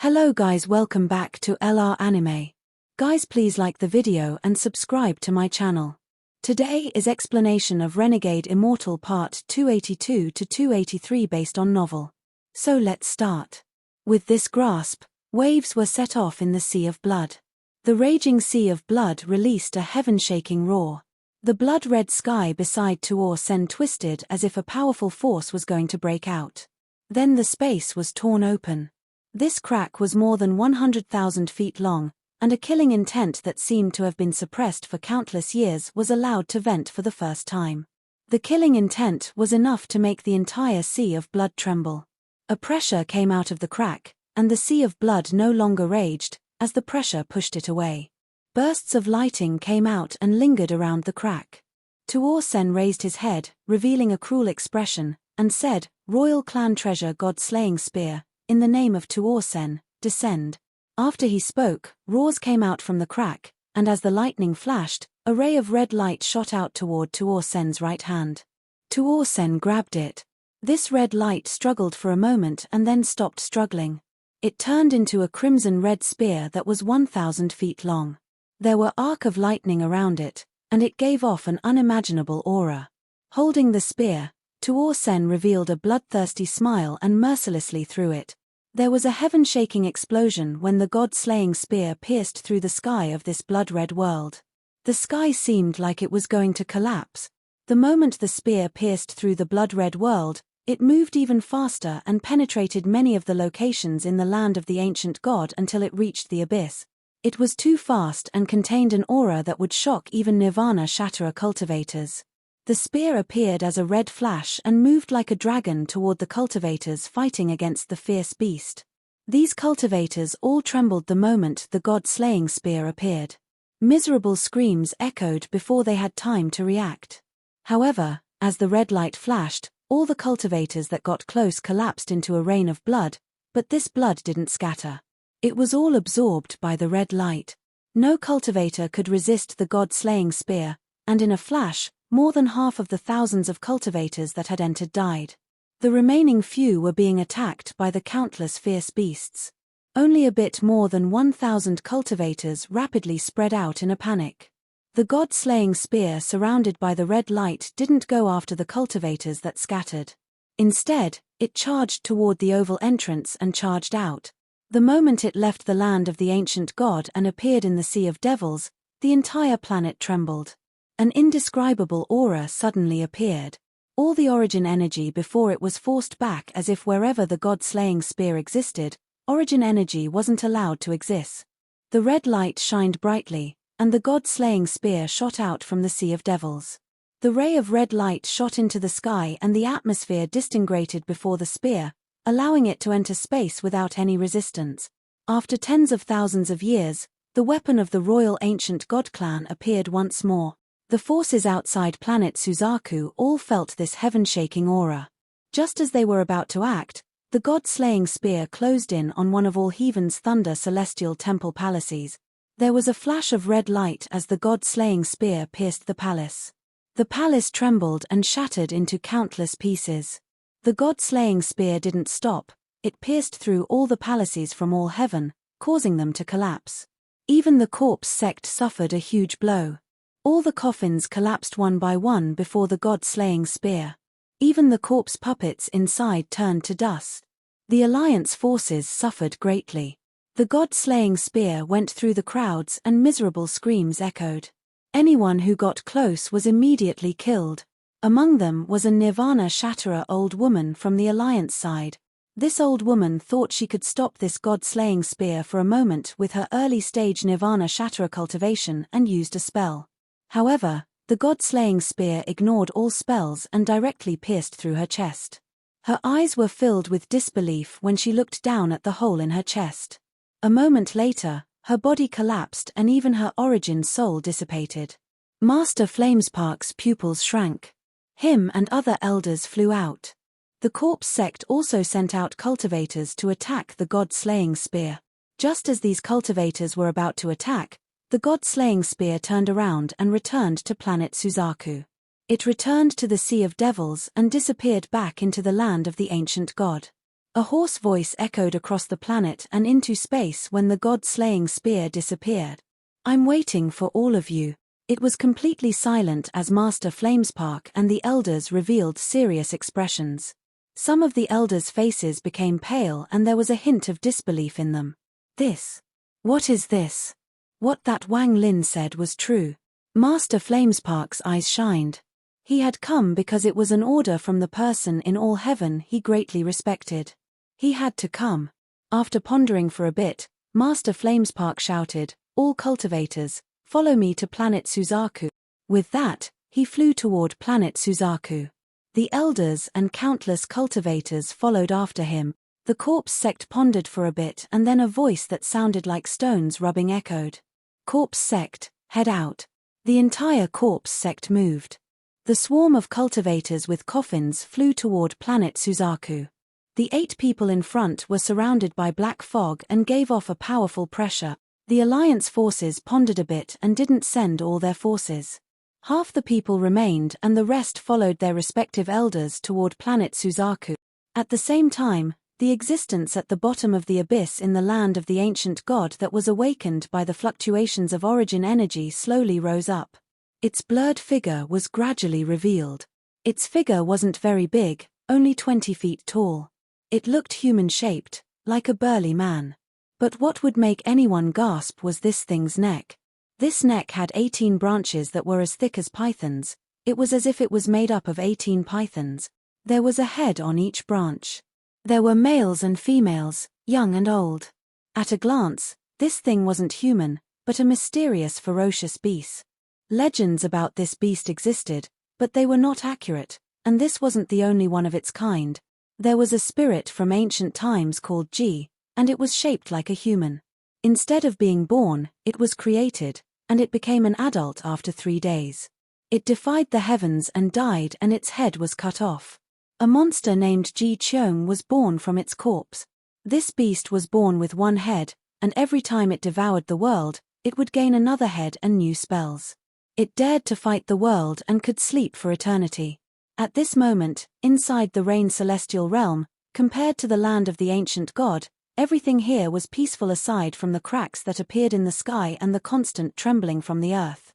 Hello guys, welcome back to LR Anime. Guys, please like the video and subscribe to my channel. Today is explanation of Renegade Immortal Part 282 to 283 based on novel. So let's start. With this grasp, waves were set off in the sea of blood. The raging sea of blood released a heaven-shaking roar. The blood-red sky beside Tuor Sen twisted as if a powerful force was going to break out. Then the space was torn open. This crack was more than 100,000 feet long, and a killing intent that seemed to have been suppressed for countless years was allowed to vent for the first time. The killing intent was enough to make the entire sea of blood tremble. A pressure came out of the crack, and the sea of blood no longer raged, as the pressure pushed it away. Bursts of lighting came out and lingered around the crack. Tuor Sen raised his head, revealing a cruel expression, and said, "Royal clan treasure god-slaying spear, in the name of Tuor Sen, descend." After he spoke, roars came out from the crack, and as the lightning flashed, a ray of red light shot out toward Tuor Sen's right hand. Tuor Sen grabbed it. This red light struggled for a moment and then stopped struggling. It turned into a crimson-red spear that was 1,000 feet long. There were arcs of lightning around it, and it gave off an unimaginable aura. Holding the spear, Tuor Sen revealed a bloodthirsty smile and mercilessly threw it. There was a heaven-shaking explosion when the god-slaying spear pierced through the sky of this blood-red world. The sky seemed like it was going to collapse. The moment the spear pierced through the blood-red world, it moved even faster and penetrated many of the locations in the land of the ancient god until it reached the abyss. It was too fast and contained an aura that would shock even Nirvana Shatterer cultivators. The spear appeared as a red flash and moved like a dragon toward the cultivators fighting against the fierce beast. These cultivators all trembled the moment the god-slaying spear appeared. Miserable screams echoed before they had time to react. However, as the red light flashed, all the cultivators that got close collapsed into a rain of blood, but this blood didn't scatter. It was all absorbed by the red light. No cultivator could resist the god-slaying spear, and in a flash, more than half of the thousands of cultivators that had entered died. The remaining few were being attacked by the countless fierce beasts. Only a bit more than 1,000 cultivators rapidly spread out in a panic. The god-slaying spear surrounded by the red light didn't go after the cultivators that scattered. Instead, it charged toward the oval entrance and charged out. The moment it left the land of the ancient god and appeared in the Sea of Devils, the entire planet trembled. An indescribable aura suddenly appeared. All the origin energy before it was forced back as if wherever the god-slaying spear existed, origin energy wasn't allowed to exist. The red light shined brightly, and the god-slaying spear shot out from the Sea of Devils. The ray of red light shot into the sky and the atmosphere disintegrated before the spear, allowing it to enter space without any resistance. After tens of thousands of years, the weapon of the royal ancient god clan appeared once more. The forces outside planet Suzaku all felt this heaven-shaking aura. Just as they were about to act, the god-slaying spear closed in on one of all heaven's thunder celestial temple palaces. There was a flash of red light as the god-slaying spear pierced the palace. The palace trembled and shattered into countless pieces. The god-slaying spear didn't stop, it pierced through all the palaces from all heaven, causing them to collapse. Even the corpse sect suffered a huge blow. All the coffins collapsed one by one before the god-slaying spear. Even the corpse puppets inside turned to dust. The Alliance forces suffered greatly. The god-slaying spear went through the crowds and miserable screams echoed. Anyone who got close was immediately killed. Among them was a Nirvana Shatterer old woman from the Alliance side. This old woman thought she could stop this god-slaying spear for a moment with her early-stage Nirvana Shatterer cultivation and used a spell. However, the god-slaying spear ignored all spells and directly pierced through her chest. Her eyes were filled with disbelief when she looked down at the hole in her chest. A moment later, her body collapsed and even her origin soul dissipated. Master Flamespark's pupils shrank. Him and other elders flew out. The corpse sect also sent out cultivators to attack the god-slaying spear. Just as these cultivators were about to attack, the god-slaying spear turned around and returned to planet Suzaku. It returned to the Sea of Devils and disappeared back into the land of the ancient god. A hoarse voice echoed across the planet and into space when the god-slaying spear disappeared. "I'm waiting for all of you." It was completely silent as Master Flamespark and the elders revealed serious expressions. Some of the elders' faces became pale and there was a hint of disbelief in them. What is this? What that Wang Lin said was true. Master Flamespark's eyes shined. He had come because it was an order from the person in all heaven he greatly respected. He had to come. After pondering for a bit, Master Flamespark shouted, "All cultivators, follow me to planet Suzaku." With that, he flew toward planet Suzaku. The elders and countless cultivators followed after him. The corpse sect pondered for a bit and then a voice that sounded like stones rubbing echoed. "Corpse sect, head out." The entire corpse sect moved. The swarm of cultivators with coffins flew toward planet Suzaku. The 8 people in front were surrounded by black fog and gave off a powerful pressure. The Alliance forces pondered a bit and didn't send all their forces. Half the people remained and the rest followed their respective elders toward planet Suzaku. At the same time, the existence at the bottom of the abyss in the land of the ancient god that was awakened by the fluctuations of origin energy slowly rose up. Its blurred figure was gradually revealed. Its figure wasn't very big, only 20 feet tall. It looked human-shaped, like a burly man. But what would make anyone gasp was this thing's neck. This neck had 18 branches that were as thick as pythons. It was as if it was made up of 18 pythons. There was a head on each branch. There were males and females, young and old. At a glance, this thing wasn't human, but a mysterious ferocious beast. Legends about this beast existed, but they were not accurate, and this wasn't the only one of its kind. There was a spirit from ancient times called Ji, and it was shaped like a human. Instead of being born, it was created, and it became an adult after 3 days. It defied the heavens and died and its head was cut off. A monster named Ji Cheong was born from its corpse. This beast was born with 1 head, and every time it devoured the world, it would gain another head and new spells. It dared to fight the world and could sleep for eternity. At this moment, inside the Rain Celestial Realm, compared to the land of the ancient god, everything here was peaceful aside from the cracks that appeared in the sky and the constant trembling from the earth.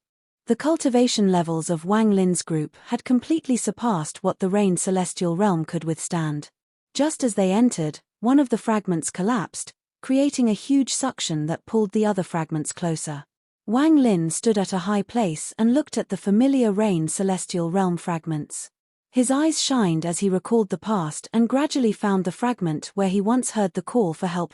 The cultivation levels of Wang Lin's group had completely surpassed what the Rain Celestial Realm could withstand. Just as they entered, one of the fragments collapsed, creating a huge suction that pulled the other fragments closer. Wang Lin stood at a high place and looked at the familiar Rain Celestial Realm fragments. His eyes shined as he recalled the past and gradually found the fragment where he once heard the call for help.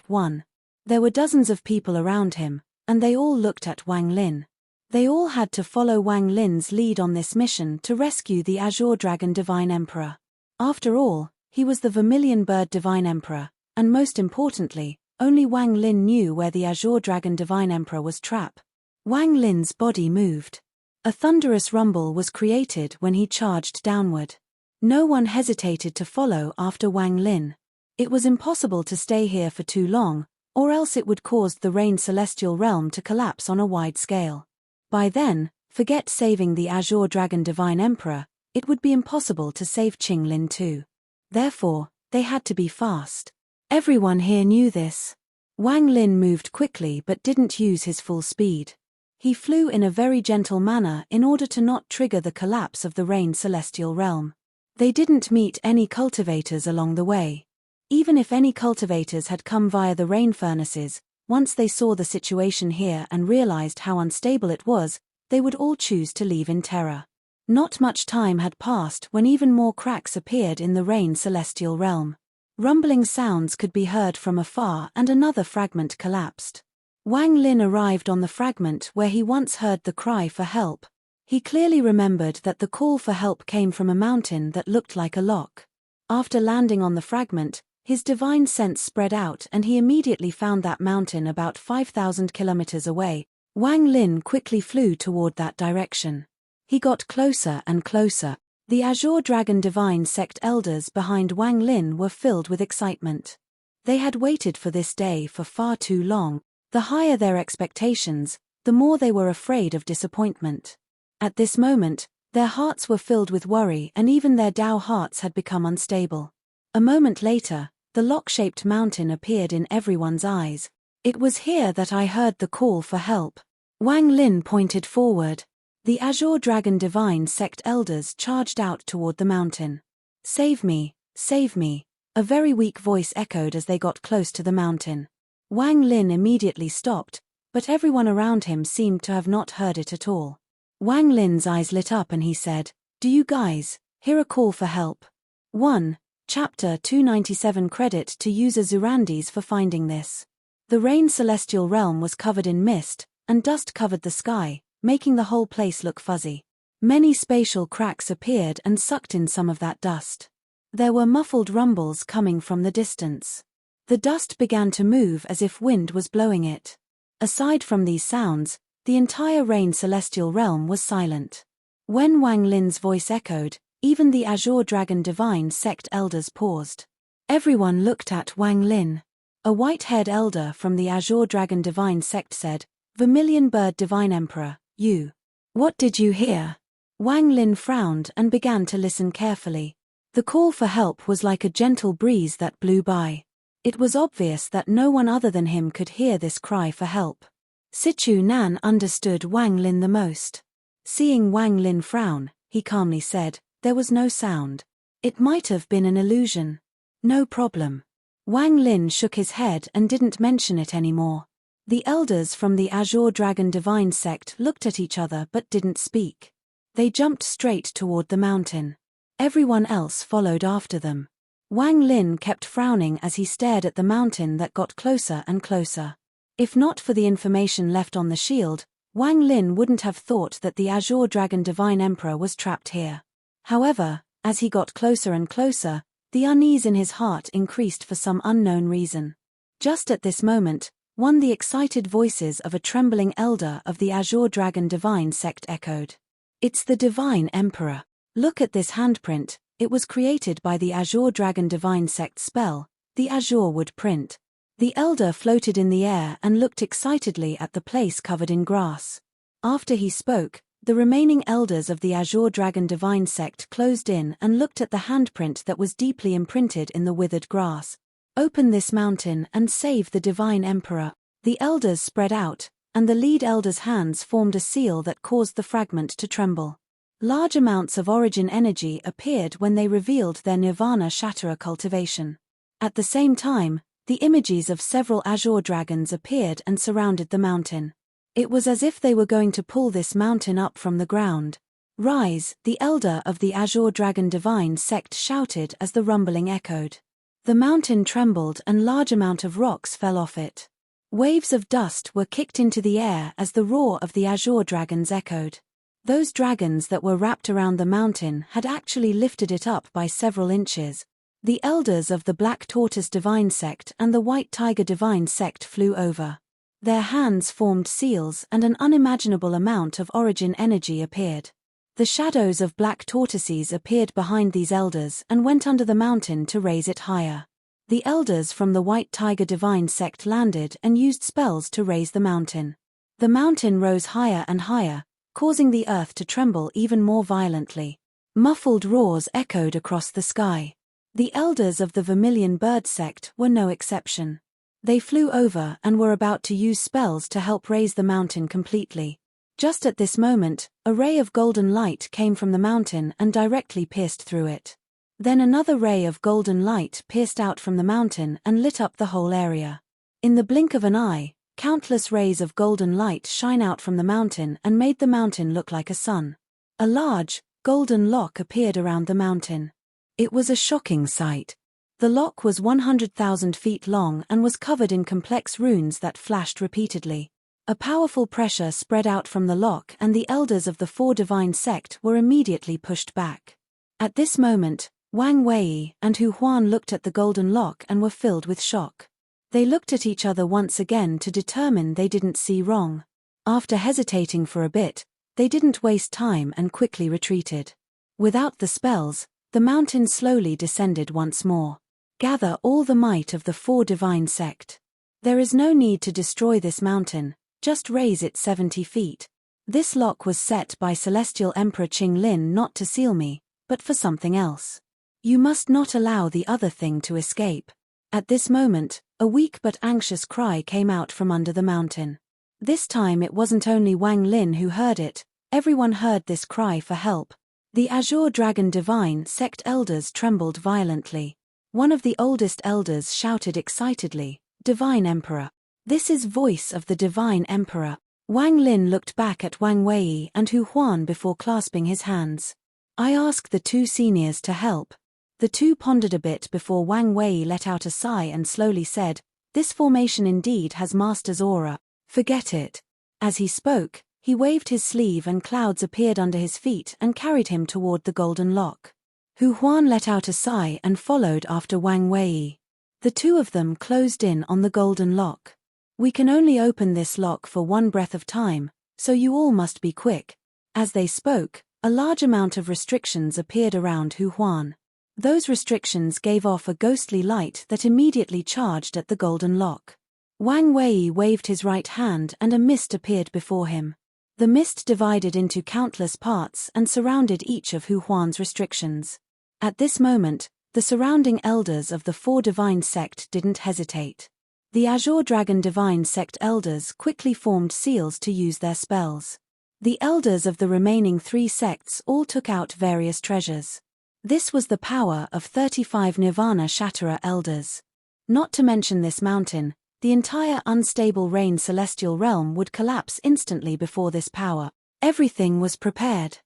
There were dozens of people around him, and they all looked at Wang Lin. They all had to follow Wang Lin's lead on this mission to rescue the Azure Dragon Divine Emperor. After all, he was the Vermilion Bird Divine Emperor, and most importantly, only Wang Lin knew where the Azure Dragon Divine Emperor was trapped. Wang Lin's body moved. A thunderous rumble was created when he charged downward. No one hesitated to follow after Wang Lin. It was impossible to stay here for too long, or else it would cause the Rain Celestial Realm to collapse on a wide scale. By then, forget saving the Azure Dragon Divine Emperor, it would be impossible to save Qinglin too. Therefore, they had to be fast. Everyone here knew this. Wang Lin moved quickly but didn't use his full speed. He flew in a very gentle manner in order to not trigger the collapse of the Rain Celestial Realm. They didn't meet any cultivators along the way. Even if any cultivators had come via the rain furnaces, once they saw the situation here and realized how unstable it was, they would all choose to leave in terror. Not much time had passed when even more cracks appeared in the Rain Celestial Realm. Rumbling sounds could be heard from afar and another fragment collapsed. Wang Lin arrived on the fragment where he once heard the cry for help. He clearly remembered that the call for help came from a mountain that looked like a lock. After landing on the fragment, his divine sense spread out and he immediately found that mountain about 5,000 kilometers away. Wang Lin quickly flew toward that direction. He got closer and closer. The Azure Dragon Divine Sect elders behind Wang Lin were filled with excitement. They had waited for this day for far too long. The higher their expectations, the more they were afraid of disappointment. At this moment, their hearts were filled with worry and even their Dao hearts had become unstable. A moment later, the lock-shaped mountain appeared in everyone's eyes. It was here that I heard the call for help. Wang Lin pointed forward. The Azure Dragon Divine Sect elders charged out toward the mountain. Save me, save me, a very weak voice echoed as they got close to the mountain. Wang Lin immediately stopped, but everyone around him seemed to have not heard it at all. Wang Lin's eyes lit up and he said, "Do you guys hear a call for help?" 1. Chapter 297. Credit to user Zurandis for finding this. The rain celestial realm was covered in mist, and dust covered the sky, making the whole place look fuzzy. Many spatial cracks appeared and sucked in some of that dust. There were muffled rumbles coming from the distance. The dust began to move as if wind was blowing it. Aside from these sounds, the entire rain celestial realm was silent. When Wang Lin's voice echoed, even the Azure Dragon Divine Sect elders paused. Everyone looked at Wang Lin. A white-haired elder from the Azure Dragon Divine Sect said, "Vermilion Bird Divine Emperor, you. What did you hear?" Wang Lin frowned and began to listen carefully. The call for help was like a gentle breeze that blew by. It was obvious that no one other than him could hear this cry for help. Sichu Nan understood Wang Lin the most. Seeing Wang Lin frown, he calmly said, "There was no sound. It might have been an illusion." "No problem." Wang Lin shook his head and didn't mention it anymore. The elders from the Azure Dragon Divine Sect looked at each other but didn't speak. They jumped straight toward the mountain. Everyone else followed after them. Wang Lin kept frowning as he stared at the mountain that got closer and closer. If not for the information left on the shield, Wang Lin wouldn't have thought that the Azure Dragon Divine Emperor was trapped here. However, as he got closer and closer, the unease in his heart increased for some unknown reason. Just at this moment, one of the excited voices of a trembling elder of the Azure Dragon Divine Sect echoed. "It's the Divine Emperor. Look at this handprint, it was created by the Azure Dragon Divine Sect spell, the Azure Wood print." The elder floated in the air and looked excitedly at the place covered in grass. After he spoke, the remaining elders of the Azure Dragon Divine Sect closed in and looked at the handprint that was deeply imprinted in the withered grass. "Open this mountain and save the Divine Emperor." The elders spread out, and the lead elder's hands formed a seal that caused the fragment to tremble. Large amounts of origin energy appeared when they revealed their Nirvana Shatterer cultivation. At the same time, the images of several Azure dragons appeared and surrounded the mountain. It was as if they were going to pull this mountain up from the ground. "Rise," the elder of the Azure Dragon Divine Sect shouted as the rumbling echoed. The mountain trembled and large amount of rocks fell off it. Waves of dust were kicked into the air as the roar of the Azure dragons echoed. Those dragons that were wrapped around the mountain had actually lifted it up by several inches. The elders of the Black Tortoise Divine Sect and the White Tiger Divine Sect flew over. Their hands formed seals and an unimaginable amount of origin energy appeared. The shadows of black tortoises appeared behind these elders and went under the mountain to raise it higher. The elders from the White Tiger Divine Sect landed and used spells to raise the mountain. The mountain rose higher and higher, causing the earth to tremble even more violently. Muffled roars echoed across the sky. The elders of the Vermilion Bird Sect were no exception. They flew over and were about to use spells to help raise the mountain completely. Just at this moment, a ray of golden light came from the mountain and directly pierced through it. Then another ray of golden light pierced out from the mountain and lit up the whole area. In the blink of an eye, countless rays of golden light shine out from the mountain and made the mountain look like a sun. A large, golden lock appeared around the mountain. It was a shocking sight. The lock was 100,000 feet long and was covered in complex runes that flashed repeatedly. A powerful pressure spread out from the lock and the elders of the Four Divine Sect were immediately pushed back. At this moment, Wang Wei and Hu Huan looked at the golden lock and were filled with shock. They looked at each other once again to determine they didn't see wrong. After hesitating for a bit, they didn't waste time and quickly retreated. Without the spells, the mountain slowly descended once more. Gather all the might of the Four Divine Sect. There is no need to destroy this mountain, just raise it 70 feet. This lock was set by Celestial Emperor Qing Lin not to seal me, but for something else. You must not allow the other thing to escape. At this moment, a weak but anxious cry came out from under the mountain. This time it wasn't only Wang Lin who heard it, everyone heard this cry for help. The Azure Dragon Divine Sect elders trembled violently. One of the oldest elders shouted excitedly, "Divine Emperor! This is voice of the Divine Emperor!" Wang Lin looked back at Wang Wei and Hu Huan before clasping his hands. "I ask the two seniors to help." The two pondered a bit before Wang Wei let out a sigh and slowly said, "This formation indeed has Master's aura. Forget it." As he spoke, he waved his sleeve and clouds appeared under his feet and carried him toward the golden lock. Hu Huan let out a sigh and followed after Wang Wei. The two of them closed in on the golden lock. "We can only open this lock for one breath of time, so you all must be quick." As they spoke, a large amount of restrictions appeared around Hu Huan. Those restrictions gave off a ghostly light that immediately charged at the golden lock. Wang Wei waved his right hand and a mist appeared before him. The mist divided into countless parts and surrounded each of Hu Huan's restrictions. At this moment, the surrounding elders of the four divine sect didn't hesitate. The Azure Dragon Divine Sect elders quickly formed seals to use their spells. The elders of the remaining three sects all took out various treasures. This was the power of 35 Nirvana Shatterer elders. Not to mention this mountain, the entire unstable rain celestial realm would collapse instantly before this power. Everything was prepared.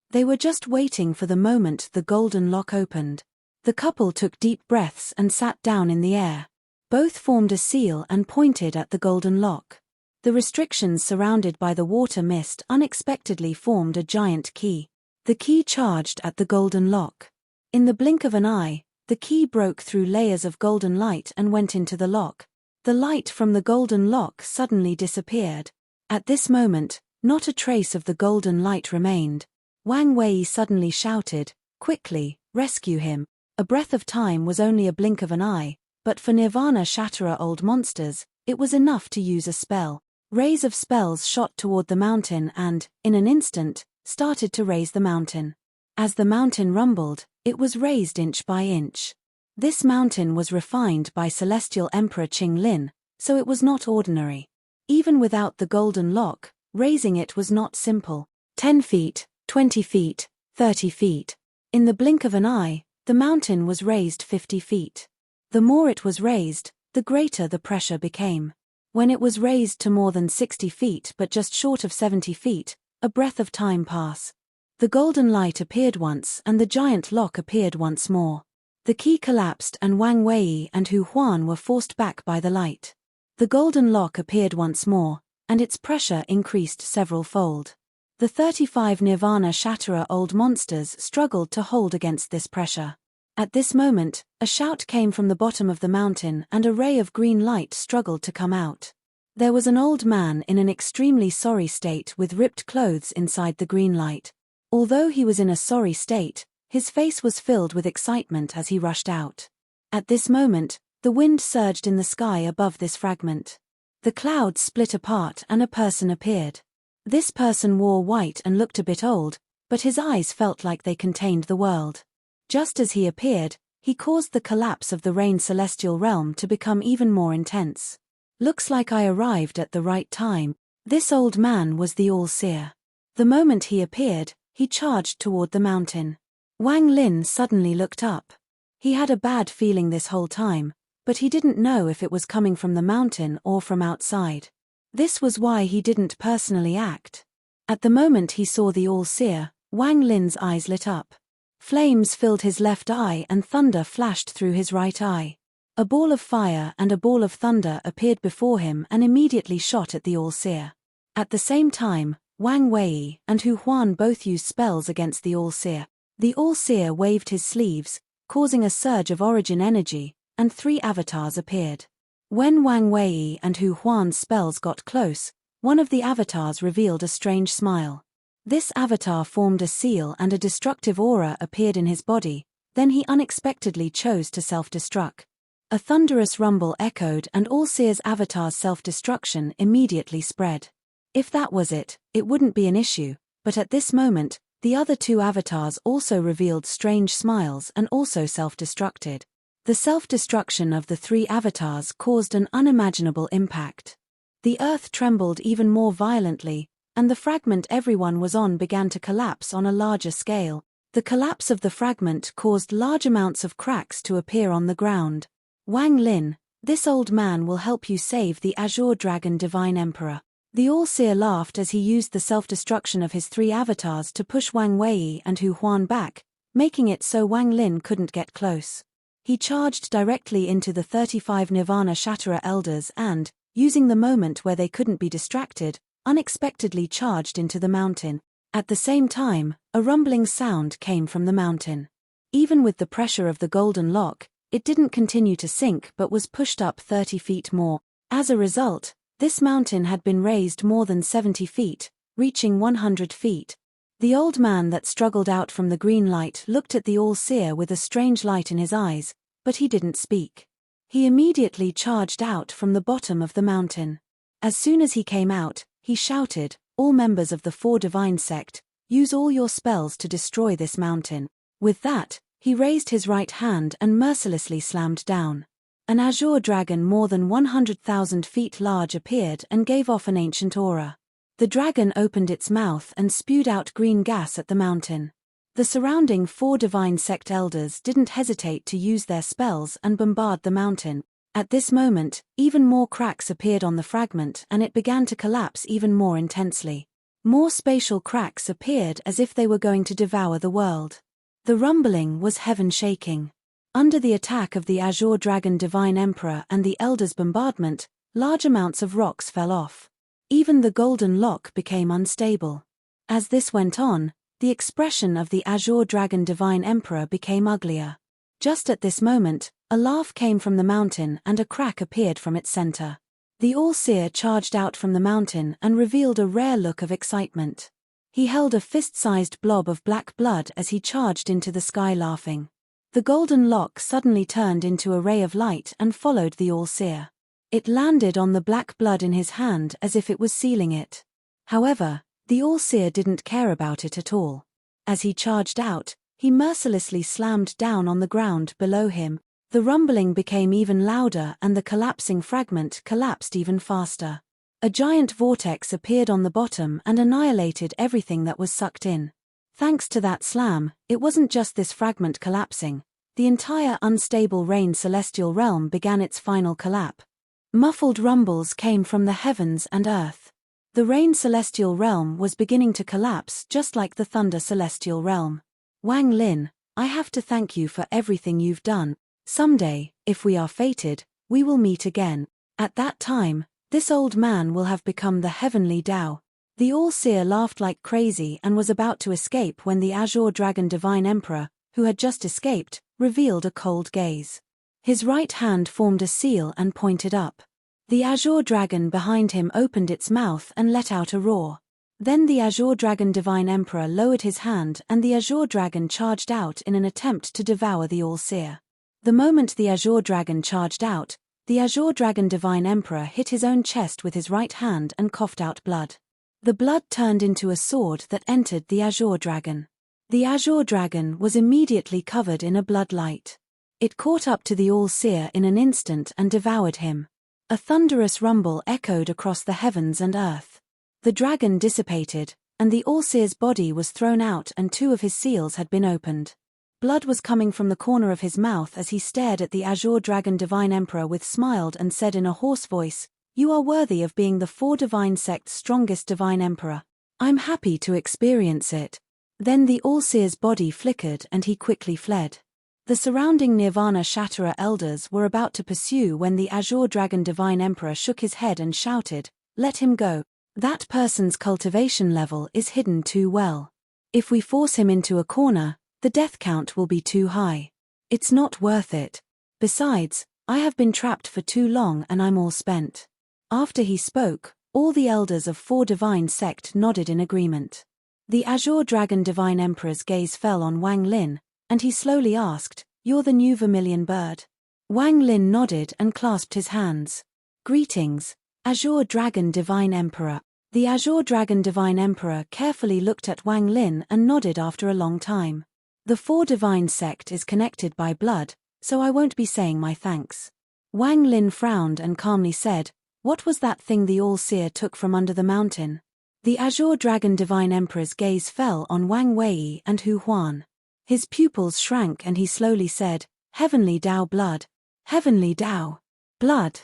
They were just waiting for the moment the golden lock opened. The couple took deep breaths and sat down in the air. Both formed a seal and pointed at the golden lock. The restrictions surrounded by the water mist unexpectedly formed a giant key. The key charged at the golden lock. In the blink of an eye, the key broke through layers of golden light and went into the lock. The light from the golden lock suddenly disappeared. At this moment, not a trace of the golden light remained. Wang Wei suddenly shouted, "Quickly, rescue him." A breath of time was only a blink of an eye, but for Nirvana Shatterer old monsters, it was enough to use a spell. Rays of spells shot toward the mountain and, in an instant, started to raise the mountain. As the mountain rumbled, it was raised inch by inch. This mountain was refined by Celestial Emperor Qing Lin, so it was not ordinary. Even without the golden lock, raising it was not simple. 10 feet, 20 feet, 30 feet. In the blink of an eye, the mountain was raised 50 feet. The more it was raised, the greater the pressure became. When it was raised to more than 60 feet but just short of 70 feet, a breath of time passed. The golden light appeared once and the giant lock appeared once more. The key collapsed and Wang Wei and Hu Huan were forced back by the light. The golden lock appeared once more, and its pressure increased several-fold. The 35 Nirvana Shatterer old monsters struggled to hold against this pressure. At this moment, a shout came from the bottom of the mountain and a ray of green light struggled to come out. There was an old man in an extremely sorry state with ripped clothes inside the green light. Although he was in a sorry state, his face was filled with excitement as he rushed out. At this moment, the wind surged in the sky above this fragment. The clouds split apart and a person appeared. This person wore white and looked a bit old, but his eyes felt like they contained the world. Just as he appeared, he caused the collapse of the rain celestial realm to become even more intense. "Looks like I arrived at the right time." This old man was the All-Seer. The moment he appeared, he charged toward the mountain. Wang Lin suddenly looked up. He had a bad feeling this whole time, but he didn't know if it was coming from the mountain or from outside. This was why he didn't personally act. At the moment he saw the All-Seer, Wang Lin's eyes lit up. Flames filled his left eye and thunder flashed through his right eye. A ball of fire and a ball of thunder appeared before him and immediately shot at the All-Seer. At the same time, Wang Wei and Hu Huan both used spells against the All-Seer. The All-Seer waved his sleeves, causing a surge of origin energy, and 3 avatars appeared. When Wang Wei and Hu Huan's spells got close, one of the avatars revealed a strange smile. This avatar formed a seal and a destructive aura appeared in his body, then he unexpectedly chose to self-destruct. A thunderous rumble echoed and All-Seer's avatar's self-destruction immediately spread. If that was it, it wouldn't be an issue, but at this moment, the other 2 avatars also revealed strange smiles and also self-destructed. The self-destruction of the three avatars caused an unimaginable impact. The earth trembled even more violently, and the fragment everyone was on began to collapse on a larger scale. The collapse of the fragment caused large amounts of cracks to appear on the ground. Wang Lin, this old man will help you save the Azure Dragon Divine Emperor. The All-Seer laughed as he used the self-destruction of his three avatars to push Wang Wei and Hu Huan back, making it so Wang Lin couldn't get close. He charged directly into the 35 Nirvana Shatterer elders and, using the moment where they couldn't be distracted, unexpectedly charged into the mountain. At the same time, a rumbling sound came from the mountain. Even with the pressure of the golden lock, it didn't continue to sink but was pushed up 30 feet more. As a result, this mountain had been raised more than 70 feet, reaching 100 feet. The old man that struggled out from the green light looked at the All-Seer with a strange light in his eyes, but he didn't speak. He immediately charged out from the bottom of the mountain. As soon as he came out, he shouted, "All members of the Four Divine Sect, use all your spells to destroy this mountain." With that, he raised his right hand and mercilessly slammed down. An azure dragon more than 100,000 feet large appeared and gave off an ancient aura. The dragon opened its mouth and spewed out green gas at the mountain. The surrounding Four Divine Sect elders didn't hesitate to use their spells and bombard the mountain. At this moment, even more cracks appeared on the fragment and it began to collapse even more intensely. More spatial cracks appeared as if they were going to devour the world. The rumbling was heaven-shaking. Under the attack of the Azure Dragon Divine Emperor and the Elders' bombardment, large amounts of rocks fell off. Even the golden lock became unstable. As this went on, the expression of the Azure Dragon Divine Emperor became uglier. Just at this moment, a laugh came from the mountain and a crack appeared from its center. The All-Seer charged out from the mountain and revealed a rare look of excitement. He held a fist-sized blob of black blood as he charged into the sky laughing. The golden lock suddenly turned into a ray of light and followed the All-Seer. It landed on the black blood in his hand as if it was sealing it. However, the All-Seer didn't care about it at all. As he charged out, he mercilessly slammed down on the ground below him. The rumbling became even louder and the collapsing fragment collapsed even faster. A giant vortex appeared on the bottom and annihilated everything that was sucked in. Thanks to that slam, it wasn't just this fragment collapsing. The entire unstable Rain Celestial Realm began its final collapse. Muffled rumbles came from the heavens and earth. The Rain Celestial Realm was beginning to collapse just like the Thunder Celestial Realm. Wang Lin, I have to thank you for everything you've done. Someday, if we are fated, we will meet again. At that time, this old man will have become the heavenly Tao. The All-Seer laughed like crazy and was about to escape when the Azure Dragon Divine Emperor, who had just escaped, revealed a cold gaze. His right hand formed a seal and pointed up. The Azure Dragon behind him opened its mouth and let out a roar. Then the Azure Dragon Divine Emperor lowered his hand and the Azure Dragon charged out in an attempt to devour the All-Seer. The moment the Azure Dragon charged out, the Azure Dragon Divine Emperor hit his own chest with his right hand and coughed out blood. The blood turned into a sword that entered the Azure Dragon. The Azure Dragon was immediately covered in a blood light. It caught up to the All-Seer in an instant and devoured him. A thunderous rumble echoed across the heavens and earth. The dragon dissipated, and the All-Seer's body was thrown out and two of his seals had been opened. Blood was coming from the corner of his mouth as he stared at the Azure Dragon Divine Emperor with smiled and said in a hoarse voice, "You are worthy of being the Four Divine Sect's strongest Divine Emperor. I'm happy to experience it." Then the All-Seer's body flickered and he quickly fled. The surrounding Nirvana Shatterer elders were about to pursue when the Azure Dragon Divine Emperor shook his head and shouted, "Let him go. That person's cultivation level is hidden too well. If we force him into a corner, the death count will be too high. It's not worth it. Besides, I have been trapped for too long and I'm all spent." After he spoke, all the elders of Four Divine Sect nodded in agreement. The Azure Dragon Divine Emperor's gaze fell on Wang Lin, and he slowly asked, "You're the new vermilion bird?" Wang Lin nodded and clasped his hands. "Greetings, Azure Dragon Divine Emperor." The Azure Dragon Divine Emperor carefully looked at Wang Lin and nodded after a long time. The Four Divine Sect is connected by blood, so I won't be saying my thanks." Wang Lin frowned and calmly said, "What was that thing the All-Seer took from under the mountain?" The Azure Dragon Divine Emperor's gaze fell on Wang Wei and Hu Huan. His pupils shrank and he slowly said, "Heavenly Dao blood. Heavenly Dao blood."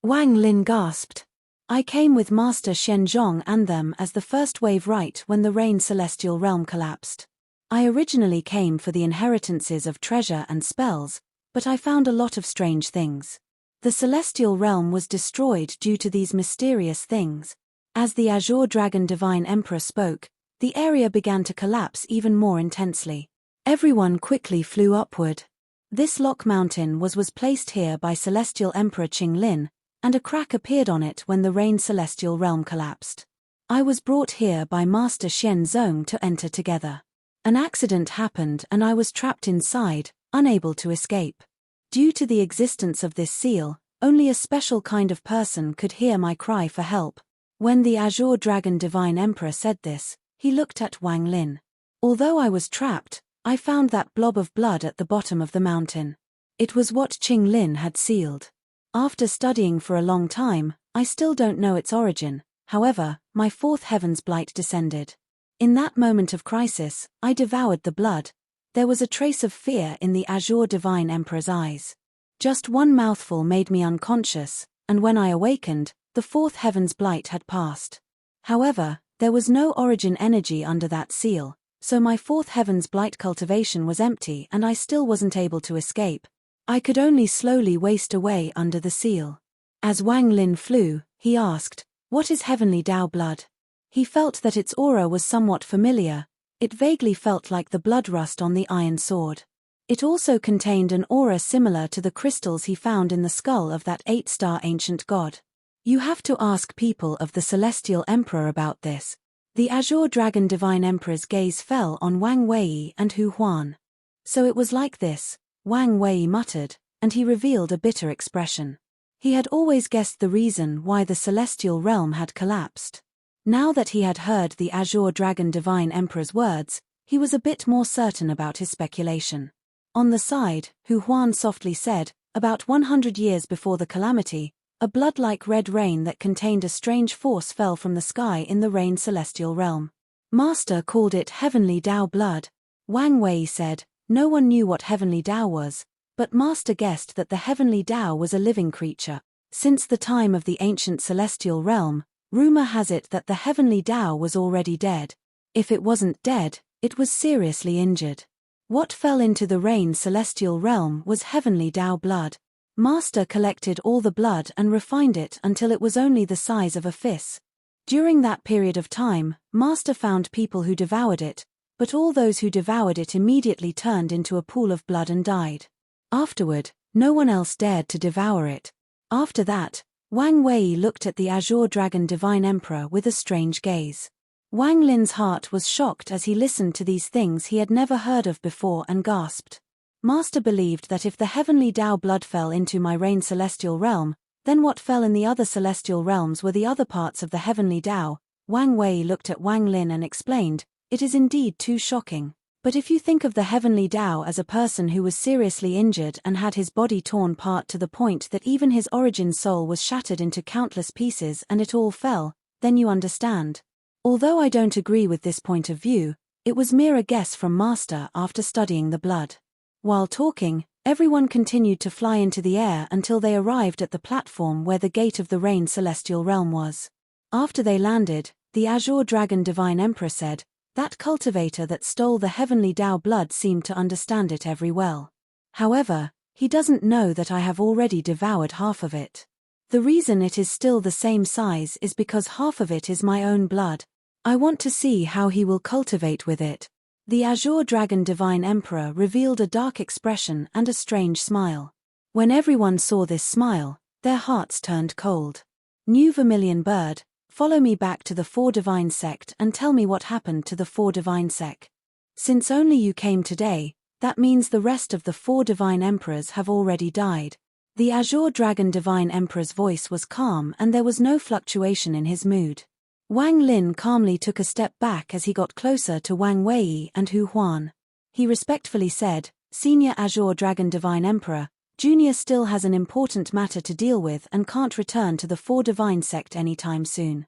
Wang Lin gasped. "I came with Master Shen Zhong and them as the first wave right when the Rain Celestial Realm collapsed. I originally came for the inheritances of treasure and spells, but I found a lot of strange things. The Celestial Realm was destroyed due to these mysterious things." As the Azure Dragon Divine Emperor spoke, the area began to collapse even more intensely. Everyone quickly flew upward. This lock mountain was placed here by Celestial Emperor Qing Lin, and a crack appeared on it when the Rain Celestial Realm collapsed. I was brought here by Master Shen Zhong to enter together. An accident happened and I was trapped inside, unable to escape. Due to the existence of this seal, only a special kind of person could hear my cry for help. When the Azure Dragon Divine Emperor said this, he looked at Wang Lin. "Although I was trapped, I found that blob of blood at the bottom of the mountain. It was what Qing Lin had sealed. After studying for a long time, I still don't know its origin. However, my fourth heaven's blight descended. In that moment of crisis, I devoured the blood." There was a trace of fear in the Azure Divine Emperor's eyes. "Just one mouthful made me unconscious, and when I awakened, the fourth heaven's blight had passed. However, there was no origin energy under that seal, so my fourth heaven's blight cultivation was empty and I still wasn't able to escape. I could only slowly waste away under the seal." As Wang Lin flew, he asked, "What is heavenly Dao blood?" He felt that its aura was somewhat familiar. It vaguely felt like the blood rust on the iron sword. It also contained an aura similar to the crystals he found in the skull of that 8-star ancient god. "You have to ask people of the Celestial Emperor about this." The Azure Dragon Divine Emperor's gaze fell on Wang Wei and Hu Huan. "So it was like this," Wang Wei muttered, and he revealed a bitter expression. He had always guessed the reason why the Celestial Realm had collapsed. Now that he had heard the Azure Dragon Divine Emperor's words, he was a bit more certain about his speculation. On the side, Hu Huan softly said, "About 100 years before the calamity, a blood-like red rain that contained a strange force fell from the sky in the Rain Celestial Realm. Master called it Heavenly Dao blood." Wang Wei said, "No one knew what Heavenly Dao was, but Master guessed that the Heavenly Dao was a living creature. Since the time of the ancient Celestial Realm, rumor has it that the Heavenly Dao was already dead. If it wasn't dead, it was seriously injured. What fell into the Rain Celestial Realm was Heavenly Dao blood. Master collected all the blood and refined it until it was only the size of a fist. During that period of time, Master found people who devoured it, but all those who devoured it immediately turned into a pool of blood and died. Afterward, no one else dared to devour it." After that, Wang Wei looked at the Azure Dragon Divine Emperor with a strange gaze. Wang Lin's heart was shocked as he listened to these things he had never heard of before and gasped. Master believed that if the Heavenly Dao blood fell into my Rain Celestial Realm, then what fell in the other celestial realms were the other parts of the Heavenly Dao. Wang Wei looked at Wang Lin and explained, "It is indeed too shocking. But if you think of the Heavenly Dao as a person who was seriously injured and had his body torn apart to the point that even his origin soul was shattered into countless pieces and it all fell, then you understand. Although I don't agree with this point of view, it was mere a guess from Master after studying the blood." While talking, everyone continued to fly into the air until they arrived at the platform where the gate of the Rain Celestial Realm was. After they landed, the Azure Dragon Divine Emperor said, "That cultivator that stole the Heavenly Dao blood seemed to understand it very well. However, he doesn't know that I have already devoured half of it. The reason it is still the same size is because half of it is my own blood. I want to see how he will cultivate with it." The Azure Dragon Divine Emperor revealed a dark expression and a strange smile. When everyone saw this smile, their hearts turned cold. "New Vermilion Bird, follow me back to the Four Divine Sect and tell me what happened to the Four Divine Sect. Since only you came today, that means the rest of the Four Divine Emperors have already died." The Azure Dragon Divine Emperor's voice was calm and there was no fluctuation in his mood. Wang Lin calmly took a step back as he got closer to Wang Wei and Hu Huan. He respectfully said, Senior Azure Dragon Divine Emperor, Junior still has an important matter to deal with and can't return to the Four Divine Sect anytime soon.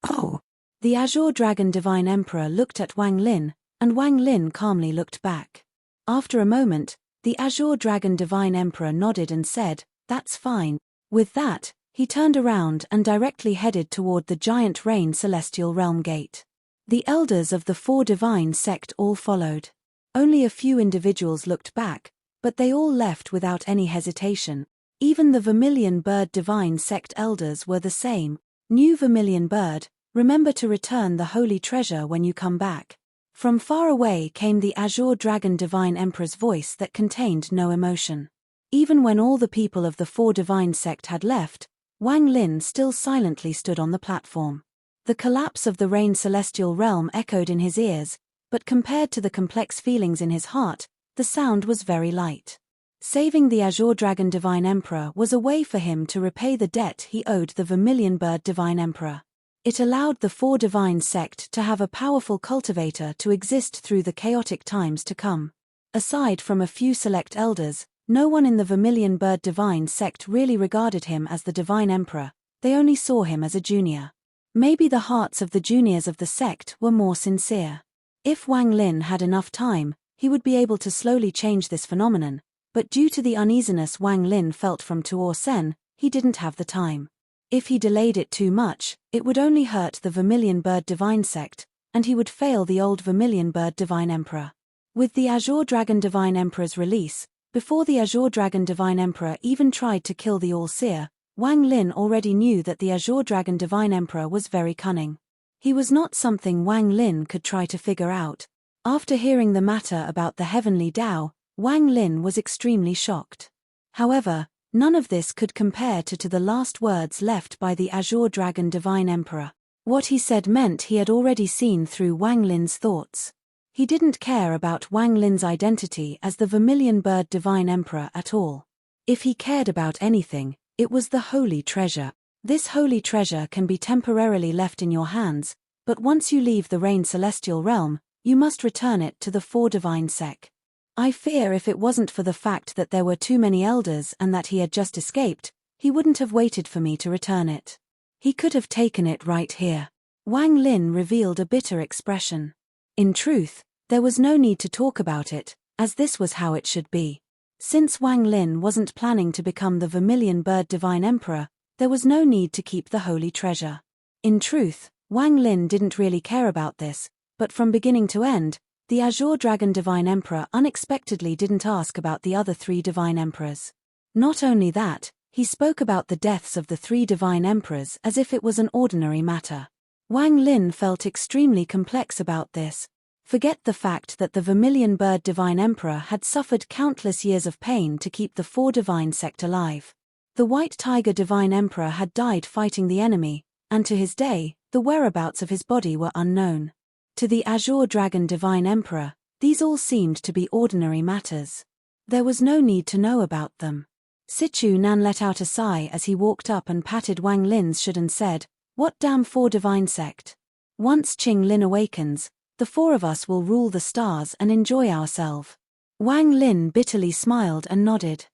Oh. The Azure Dragon Divine Emperor looked at Wang Lin, and Wang Lin calmly looked back. After a moment, the Azure Dragon Divine Emperor nodded and said, "That's fine." With that, he turned around and directly headed toward the giant Rain Celestial Realm Gate. The elders of the Four Divine Sect all followed. Only a few individuals looked back, but they all left without any hesitation. Even the Vermilion Bird Divine Sect elders were the same. "New Vermilion Bird, remember to return the holy treasure when you come back." From far away came the Azure Dragon Divine Emperor's voice that contained no emotion. Even when all the people of the Four Divine Sect had left, Wang Lin still silently stood on the platform. The collapse of the Rain Celestial Realm echoed in his ears, but compared to the complex feelings in his heart, the sound was very light. Saving the Azure Dragon Divine Emperor was a way for him to repay the debt he owed the Vermilion Bird Divine Emperor. It allowed the Four Divine Sect to have a powerful cultivator to exist through the chaotic times to come. Aside from a few select elders, no one in the Vermilion Bird Divine Sect really regarded him as the Divine Emperor, they only saw him as a junior. Maybe the hearts of the juniors of the sect were more sincere. If Wang Lin had enough time, he would be able to slowly change this phenomenon, but due to the uneasiness Wang Lin felt from Tuo Sen, he didn't have the time. If he delayed it too much, it would only hurt the Vermilion Bird Divine Sect, and he would fail the old Vermilion Bird Divine Emperor. With the Azure Dragon Divine Emperor's release, before the Azure Dragon Divine Emperor even tried to kill the All-Seer, Wang Lin already knew that the Azure Dragon Divine Emperor was very cunning. He was not something Wang Lin could try to figure out. After hearing the matter about the Heavenly Tao, Wang Lin was extremely shocked. However, none of this could compare to the last words left by the Azure Dragon Divine Emperor. What he said meant he had already seen through Wang Lin's thoughts. He didn't care about Wang Lin's identity as the Vermilion Bird Divine Emperor at all. If he cared about anything, it was the holy treasure. This holy treasure can be temporarily left in your hands, but once you leave the Rain Celestial Realm, you must return it to the Four Divine Sect. I fear if it wasn't for the fact that there were too many elders and that he had just escaped, he wouldn't have waited for me to return it. He could have taken it right here. Wang Lin revealed a bitter expression. In truth, there was no need to talk about it, as this was how it should be. Since Wang Lin wasn't planning to become the Vermilion Bird Divine Emperor, there was no need to keep the holy treasure. In truth, Wang Lin didn't really care about this, but from beginning to end, the Azure Dragon Divine Emperor unexpectedly didn't ask about the other three Divine Emperors. Not only that, he spoke about the deaths of the three Divine Emperors as if it was an ordinary matter. Wang Lin felt extremely complex about this. Forget the fact that the Vermilion Bird Divine Emperor had suffered countless years of pain to keep the Four Divine Sect alive. The White Tiger Divine Emperor had died fighting the enemy, and to his day, the whereabouts of his body were unknown. To the Azure Dragon Divine Emperor, these all seemed to be ordinary matters. There was no need to know about them. Sichu Nan let out a sigh as he walked up and patted Wang Lin's shoulder and said, "What damn Four Divine Sect? Once Qing Lin awakens, the four of us will rule the stars and enjoy ourselves." Wang Lin bitterly smiled and nodded.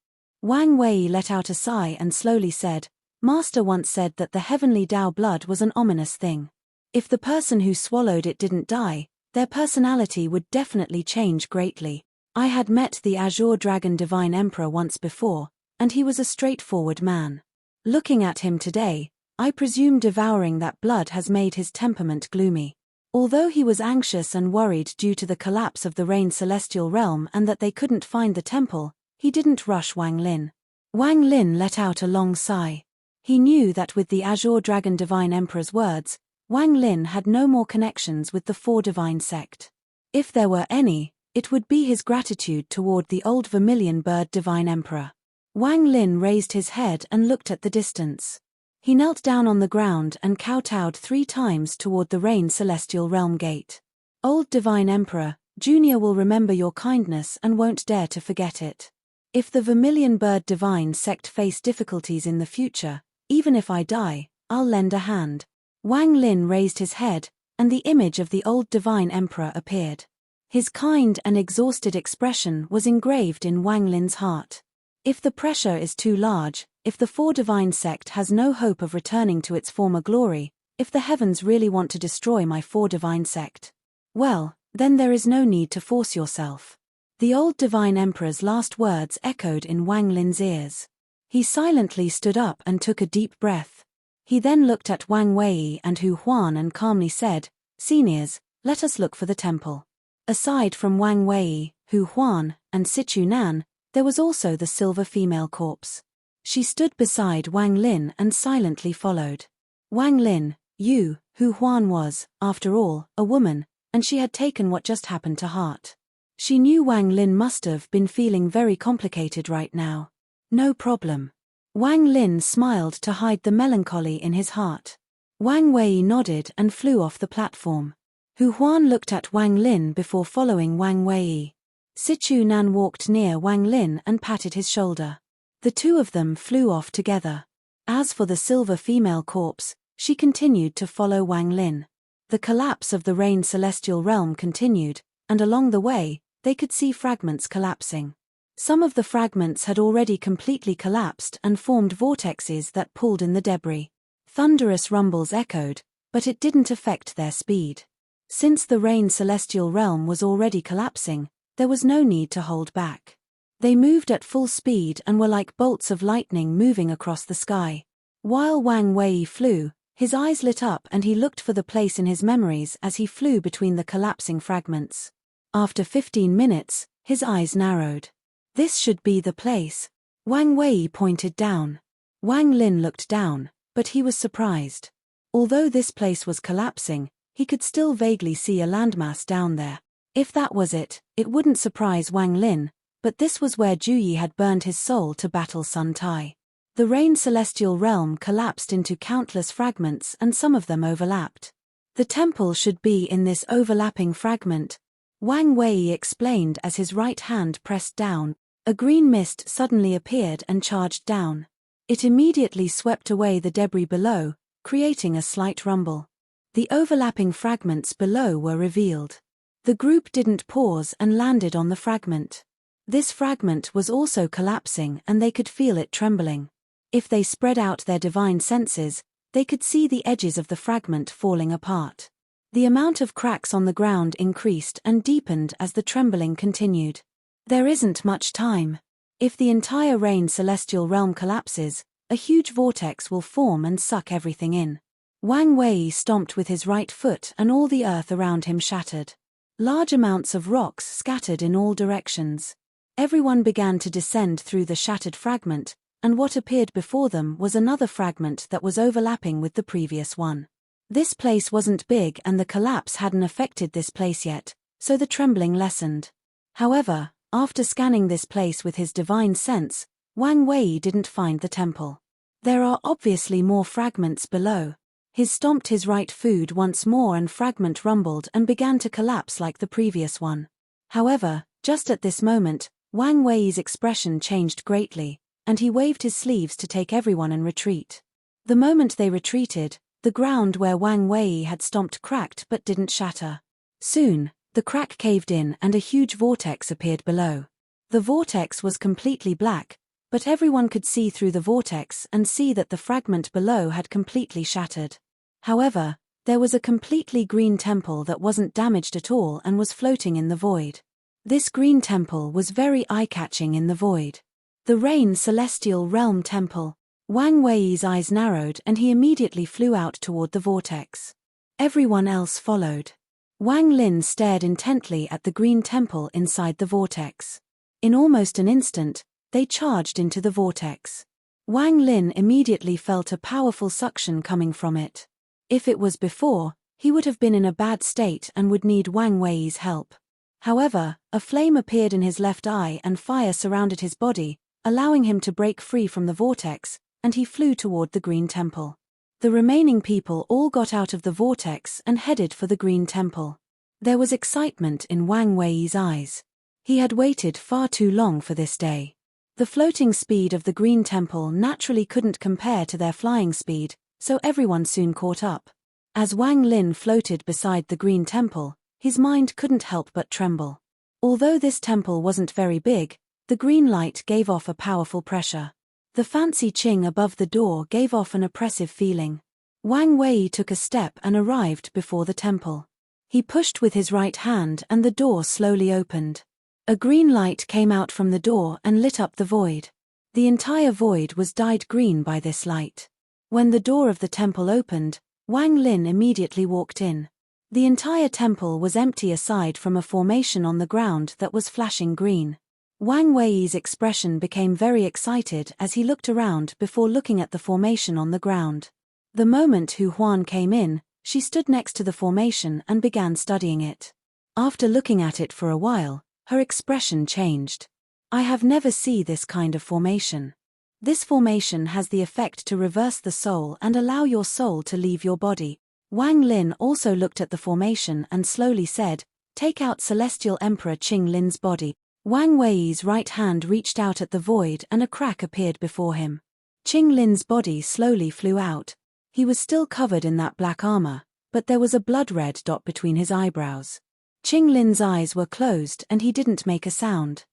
Wang Wei let out a sigh and slowly said, "Master once said that the heavenly Tao blood was an ominous thing. If the person who swallowed it didn't die, their personality would definitely change greatly. I had met the Azure Dragon Divine Emperor once before, and he was a straightforward man. Looking at him today, I presume devouring that blood has made his temperament gloomy." Although he was anxious and worried due to the collapse of the Rain Celestial Realm and that they couldn't find the temple, he didn't rush Wang Lin. Wang Lin let out a long sigh. He knew that with the Azure Dragon Divine Emperor's words, Wang Lin had no more connections with the Four Divine Sect. If there were any, it would be his gratitude toward the old Vermilion Bird Divine Emperor. Wang Lin raised his head and looked at the distance. He knelt down on the ground and kowtowed 3 times toward the Rain Celestial Realm Gate. "Old Divine Emperor, Junior will remember your kindness and won't dare to forget it. If the Vermilion Bird Divine Sect face difficulties in the future, even if I die, I'll lend a hand." Wang Lin raised his head, and the image of the old Divine Emperor appeared. His kind and exhausted expression was engraved in Wang Lin's heart. If the pressure is too large, if the Four Divine sect has no hope of returning to its former glory, if the heavens really want to destroy my Four Divine sect, well, then there is no need to force yourself. The old Divine Emperor's last words echoed in Wang Lin's ears. He silently stood up and took a deep breath. He then looked at Wang Wei and Hu Huan and calmly said, "Seniors, let us look for the temple." Aside from Wang Wei, Hu Huan, and Sichu Nan, there was also the silver female corpse. She stood beside Wang Lin and silently followed. Wang Lin, Hu Huan was, after all, a woman, and she had taken what just happened to heart. She knew Wang Lin must have been feeling very complicated right now. No problem. Wang Lin smiled to hide the melancholy in his heart. Wang Wei nodded and flew off the platform. Hu Huan looked at Wang Lin before following Wang Wei. Sichu Nan walked near Wang Lin and patted his shoulder. The two of them flew off together. As for the silver female corpse, she continued to follow Wang Lin. The collapse of the Rain Celestial Realm continued, and along the way, they could see fragments collapsing. Some of the fragments had already completely collapsed and formed vortexes that pulled in the debris. Thunderous rumbles echoed, but it didn't affect their speed. Since the Rain Celestial Realm was already collapsing, there was no need to hold back. They moved at full speed and were like bolts of lightning moving across the sky. While Wang Wei flew, his eyes lit up and he looked for the place in his memories as he flew between the collapsing fragments. After 15 minutes, his eyes narrowed. This should be the place. Wang Wei pointed down. Wang Lin looked down, but he was surprised. Although this place was collapsing, he could still vaguely see a landmass down there. If that was it, it wouldn't surprise Wang Lin, but this was where Juyi had burned his soul to battle Sun Tai. The Rain Celestial Realm collapsed into countless fragments and some of them overlapped. The temple should be in this overlapping fragment, Wang Wei explained as his right hand pressed down. A green mist suddenly appeared and charged down. It immediately swept away the debris below, creating a slight rumble. The overlapping fragments below were revealed. The group didn't pause and landed on the fragment. This fragment was also collapsing and they could feel it trembling. If they spread out their divine senses, they could see the edges of the fragment falling apart. The amount of cracks on the ground increased and deepened as the trembling continued. There isn't much time. If the entire Rain Celestial Realm collapses, a huge vortex will form and suck everything in. Wang Wei stomped with his right foot and all the earth around him shattered. Large amounts of rocks scattered in all directions. Everyone began to descend through the shattered fragment, and what appeared before them was another fragment that was overlapping with the previous one. This place wasn't big and the collapse hadn't affected this place yet, so the trembling lessened. However, after scanning this place with his divine sense, Wang Wei didn't find the temple. There are obviously more fragments below. He stomped his right foot once more and fragment rumbled and began to collapse like the previous one. However, just at this moment, Wang Wei's expression changed greatly, and he waved his sleeves to take everyone and retreat. The moment they retreated, the ground where Wang Wei had stomped cracked but didn't shatter. Soon, the crack caved in and a huge vortex appeared below. The vortex was completely black, but everyone could see through the vortex and see that the fragment below had completely shattered. However, there was a completely green temple that wasn't damaged at all and was floating in the void. This green temple was very eye-catching in the void. The Rain Celestial Realm Temple. Wang Wei's eyes narrowed and he immediately flew out toward the vortex. Everyone else followed. Wang Lin stared intently at the green temple inside the vortex. In almost an instant, they charged into the vortex. Wang Lin immediately felt a powerful suction coming from it. If it was before, he would have been in a bad state and would need Wang Wei's help. However, a flame appeared in his left eye and fire surrounded his body, allowing him to break free from the vortex, and he flew toward the green temple. The remaining people all got out of the vortex and headed for the green temple. There was excitement in Wang Wei's eyes. He had waited far too long for this day. The floating speed of the green temple naturally couldn't compare to their flying speed, so everyone soon caught up. As Wang Lin floated beside the green temple, His mind couldn't help but tremble. Although this temple wasn't very big, the green light gave off a powerful pressure. The fancy Qing above the door gave off an oppressive feeling. Wang Wei took a step and arrived before the temple. He pushed with his right hand and the door slowly opened. A green light came out from the door and lit up the void. The entire void was dyed green by this light. When the door of the temple opened, Wang Lin immediately walked in. The entire temple was empty aside from a formation on the ground that was flashing green. Wang Wei's expression became very excited as he looked around before looking at the formation on the ground. The moment Hu Huan came in, she stood next to the formation and began studying it. After looking at it for a while, her expression changed. I have never seen this kind of formation. This formation has the effect to reverse the soul and allow your soul to leave your body. Wang Lin also looked at the formation and slowly said, "Take out Celestial Emperor Qing Lin's body." Wang Wei's right hand reached out at the void and a crack appeared before him. Qing Lin's body slowly flew out. He was still covered in that black armor, but there was a blood-red dot between his eyebrows. Qing Lin's eyes were closed and he didn't make a sound.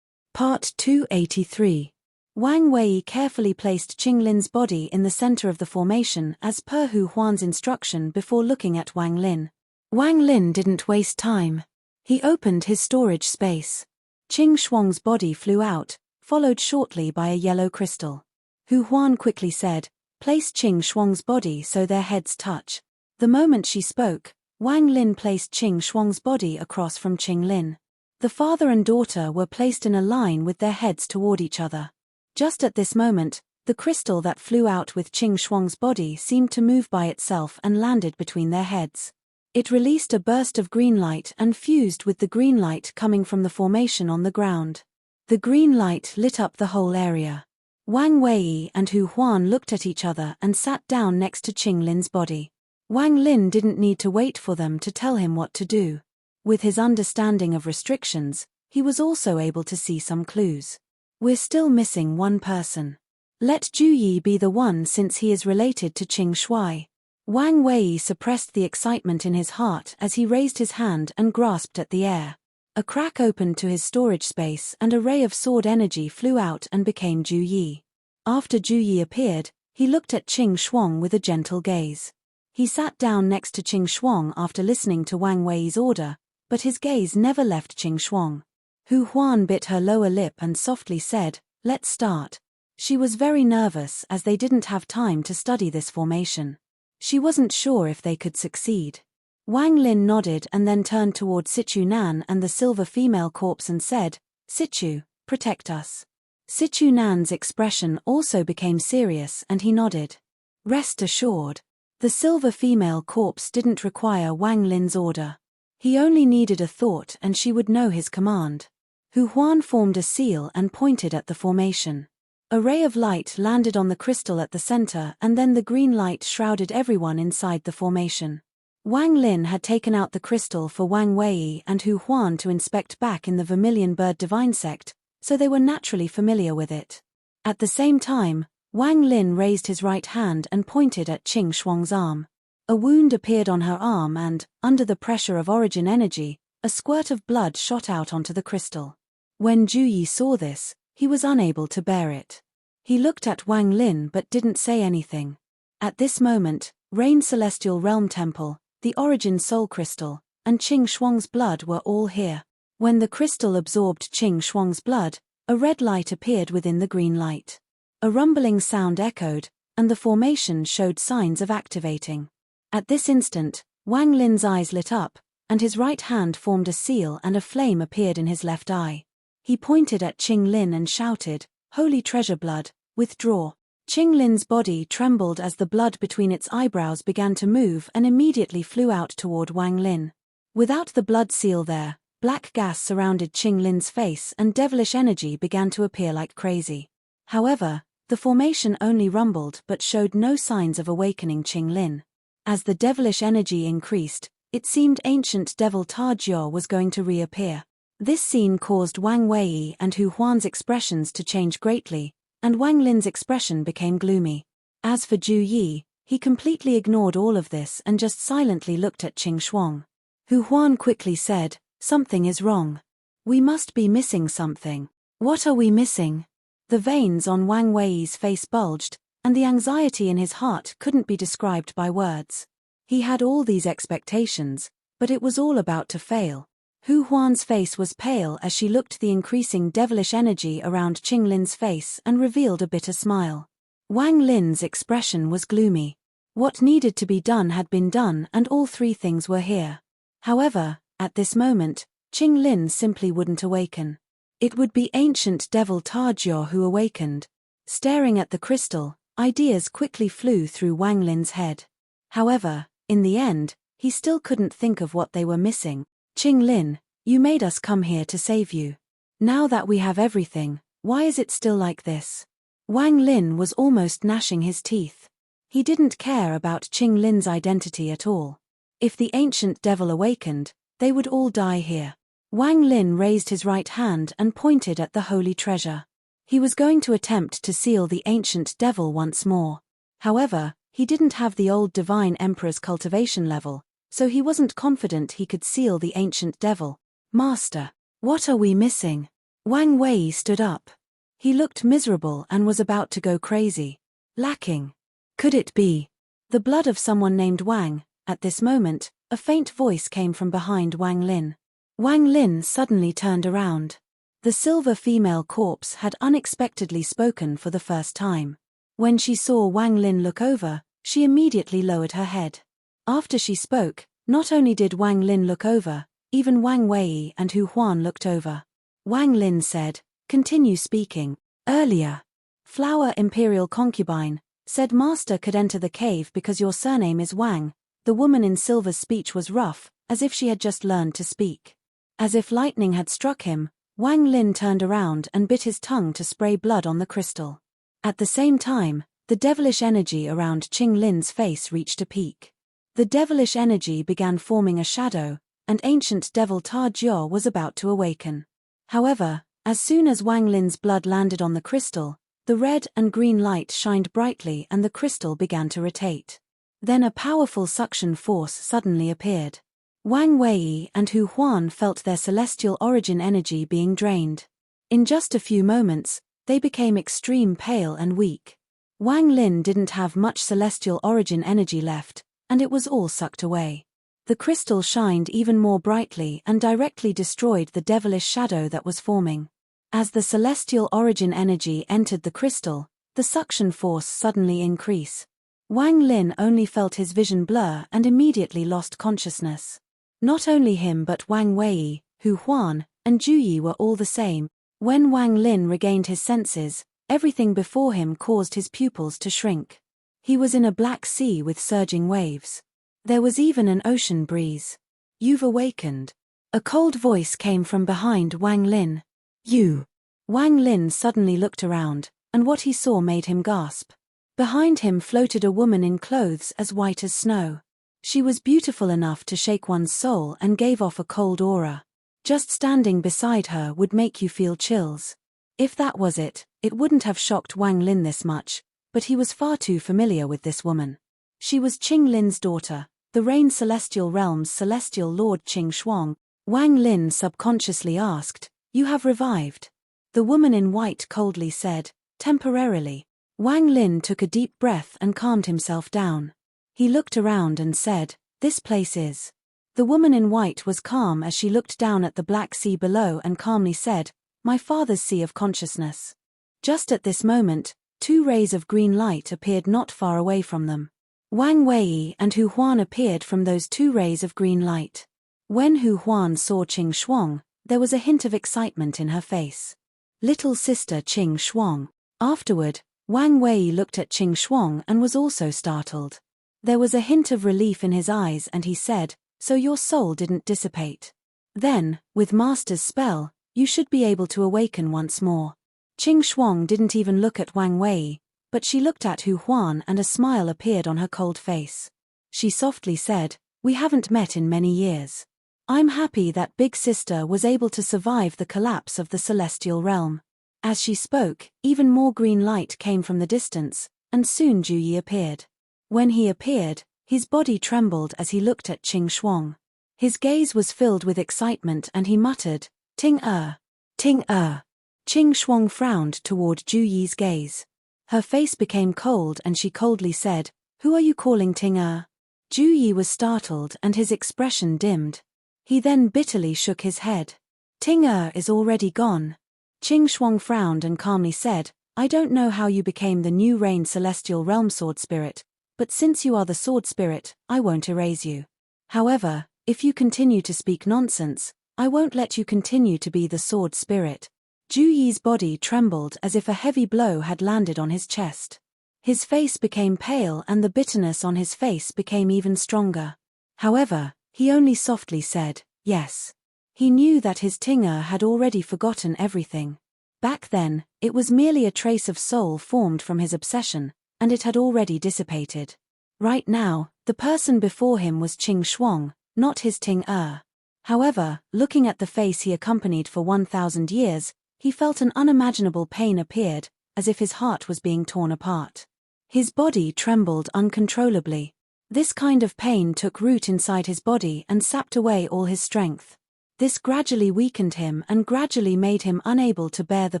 Part 283. Wang Wei carefully placed Qing Lin's body in the center of the formation as per Hu Huan's instruction before looking at Wang Lin. Wang Lin didn't waste time. He opened his storage space. Qing Shuang's body flew out, followed shortly by a yellow crystal. Hu Huan quickly said, "Place Qing Shuang's body so their heads touch." The moment she spoke, Wang Lin placed Qing Shuang's body across from Qing Lin. The father and daughter were placed in a line with their heads toward each other. Just at this moment, the crystal that flew out with Qing Shuang's body seemed to move by itself and landed between their heads. It released a burst of green light and fused with the green light coming from the formation on the ground. The green light lit up the whole area. Wang Wei and Hu Huan looked at each other and sat down next to Qing Lin's body. Wang Lin didn't need to wait for them to tell him what to do. With his understanding of restrictions, he was also able to see some clues. We're still missing one person. Let Ju Yi be the one since he is related to Qing Shuai. Wang Wei suppressed the excitement in his heart as he raised his hand and grasped at the air. A crack opened to his storage space and a ray of sword energy flew out and became Ju Yi. After Ju Yi appeared, he looked at Qing Shuang with a gentle gaze. He sat down next to Qing Shuang after listening to Wang Wei's order, but his gaze never left Qing Shuang. Hu Huan bit her lower lip and softly said, "Let's start." She was very nervous as they didn't have time to study this formation. She wasn't sure if they could succeed. Wang Lin nodded and then turned toward Situ Nan and the silver female corpse and said, "Situ, protect us." Situ Nan's expression also became serious and he nodded. Rest assured. The silver female corpse didn't require Wang Lin's order. He only needed a thought and she would know his command. Hu Huan formed a seal and pointed at the formation. A ray of light landed on the crystal at the center and then the green light shrouded everyone inside the formation. Wang Lin had taken out the crystal for Wang Wei and Hu Huan to inspect back in the Vermilion Bird Divine Sect, so they were naturally familiar with it. At the same time, Wang Lin raised his right hand and pointed at Qing Shuang's arm. A wound appeared on her arm and, under the pressure of origin energy, a squirt of blood shot out onto the crystal. When Ju Yi saw this, he was unable to bear it. He looked at Wang Lin but didn't say anything. At this moment, Rain Celestial Realm Temple, the Origin Soul Crystal, and Qing Shuang's blood were all here. When the crystal absorbed Qing Shuang's blood, a red light appeared within the green light. A rumbling sound echoed, and the formation showed signs of activating. At this instant, Wang Lin's eyes lit up, and his right hand formed a seal and a flame appeared in his left eye. He pointed at Qing Lin and shouted, "Holy treasure blood, withdraw." Qing Lin's body trembled as the blood between its eyebrows began to move and immediately flew out toward Wang Lin. Without the blood seal there, black gas surrounded Qing Lin's face and devilish energy began to appear like crazy. However, the formation only rumbled but showed no signs of awakening Qing Lin. As the devilish energy increased, it seemed ancient devil Ta Jiao was going to reappear. This scene caused Wang Wei and Hu Huan's expressions to change greatly, and Wang Lin's expression became gloomy. As for Ju Yi, he completely ignored all of this and just silently looked at Qing Shuang. Hu Huan quickly said, "Something is wrong. We must be missing something. What are we missing?" The veins on Wang Wei's face bulged, and the anxiety in his heart couldn't be described by words. He had all these expectations, but it was all about to fail. Hu Huan's face was pale as she looked the increasing devilish energy around Qing Lin's face and revealed a bitter smile. Wang Lin's expression was gloomy. What needed to be done had been done, and all three things were here. However, at this moment, Qing Lin simply wouldn't awaken. It would be ancient devil Tajio who awakened. Staring at the crystal, ideas quickly flew through Wang Lin's head. However, in the end, he still couldn't think of what they were missing. "Qing Lin, you made us come here to save you. Now that we have everything, why is it still like this?" Wang Lin was almost gnashing his teeth. He didn't care about Qing Lin's identity at all. If the ancient devil awakened, they would all die here. Wang Lin raised his right hand and pointed at the holy treasure. He was going to attempt to seal the ancient devil once more. However, he didn't have the old divine emperor's cultivation level, so he wasn't confident he could seal the ancient devil. "Master, what are we missing?" Wang Wei stood up. He looked miserable and was about to go crazy. "Lacking. Could it be the blood of someone named Wang?" At this moment, a faint voice came from behind Wang Lin. Wang Lin suddenly turned around. The silver female corpse had unexpectedly spoken for the first time. When she saw Wang Lin look over, she immediately lowered her head. After she spoke, not only did Wang Lin look over, even Wang Wei and Hu Huan looked over. Wang Lin said, "Continue speaking." "Earlier, Flower Imperial Concubine said Master could enter the cave because your surname is Wang." The woman in silver's speech was rough, as if she had just learned to speak. As if lightning had struck him, Wang Lin turned around and bit his tongue to spray blood on the crystal. At the same time, the devilish energy around Qing Lin's face reached a peak. The devilish energy began forming a shadow, and ancient devil Tajio was about to awaken. However, as soon as Wang Lin's blood landed on the crystal, the red and green light shined brightly and the crystal began to rotate. Then a powerful suction force suddenly appeared. Wang Wei and Hu Huan felt their celestial origin energy being drained. In just a few moments, they became extreme pale and weak. Wang Lin didn't have much celestial origin energy left, and it was all sucked away. The crystal shined even more brightly and directly destroyed the devilish shadow that was forming. As the celestial origin energy entered the crystal, the suction force suddenly increased. Wang Lin only felt his vision blur and immediately lost consciousness. Not only him but Wang Wei, Hu Huan, and Juyi were all the same. When Wang Lin regained his senses, everything before him caused his pupils to shrink. He was in a black sea with surging waves. There was even an ocean breeze. "You've awakened." A cold voice came from behind Wang Lin. "You." Wang Lin suddenly looked around, and what he saw made him gasp. Behind him floated a woman in clothes as white as snow. She was beautiful enough to shake one's soul and gave off a cold aura. Just standing beside her would make you feel chills. If that was it, it wouldn't have shocked Wang Lin this much, but he was far too familiar with this woman. She was Qing Lin's daughter, the Rain Celestial Realm's Celestial Lord Qing Shuang. Wang Lin subconsciously asked, "You have revived?" The woman in white coldly said, "Temporarily." Wang Lin took a deep breath and calmed himself down. He looked around and said, "This place is." The woman in white was calm as she looked down at the black sea below and calmly said, "My father's sea of consciousness." Just at this moment, 2 rays of green light appeared not far away from them. Wang Wei and Hu Huan appeared from those 2 rays of green light. When Hu Huan saw Qing Shuang, there was a hint of excitement in her face. "Little sister Qing Shuang." Afterward, Wang Wei looked at Qing Shuang and was also startled. There was a hint of relief in his eyes and he said, "So your soul didn't dissipate. Then, with Master's spell, you should be able to awaken once more." Qing Shuang didn't even look at Wang Wei, but she looked at Hu Huan and a smile appeared on her cold face. She softly said, "We haven't met in many years. I'm happy that big sister was able to survive the collapse of the celestial realm." As she spoke, even more green light came from the distance, and soon Juyi appeared. When he appeared, his body trembled as he looked at Qing Shuang. His gaze was filled with excitement and he muttered, Ting-er. Ting-er. Qing Shuang frowned toward Ju Yi's gaze. Her face became cold and she coldly said, Who are you calling Ting-er? Ju Yi was startled and his expression dimmed. He then bitterly shook his head. Ting-er is already gone. Qing Shuang frowned and calmly said, I don't know how you became the new Rain Celestial Realm Sword Spirit, but since you are the Sword Spirit, I won't erase you. However, if you continue to speak nonsense, I won't let you continue to be the Sword Spirit. Ju Yi's body trembled as if a heavy blow had landed on his chest. His face became pale and the bitterness on his face became even stronger. However, he only softly said, yes. He knew that his Ting-er had already forgotten everything. Back then, it was merely a trace of soul formed from his obsession, and it had already dissipated. Right now, the person before him was Qing Shuang, not his Ting-er. However, looking at the face he accompanied for 1,000 years, he felt an unimaginable pain appeared, as if his heart was being torn apart. His body trembled uncontrollably. This kind of pain took root inside his body and sapped away all his strength. This gradually weakened him and gradually made him unable to bear the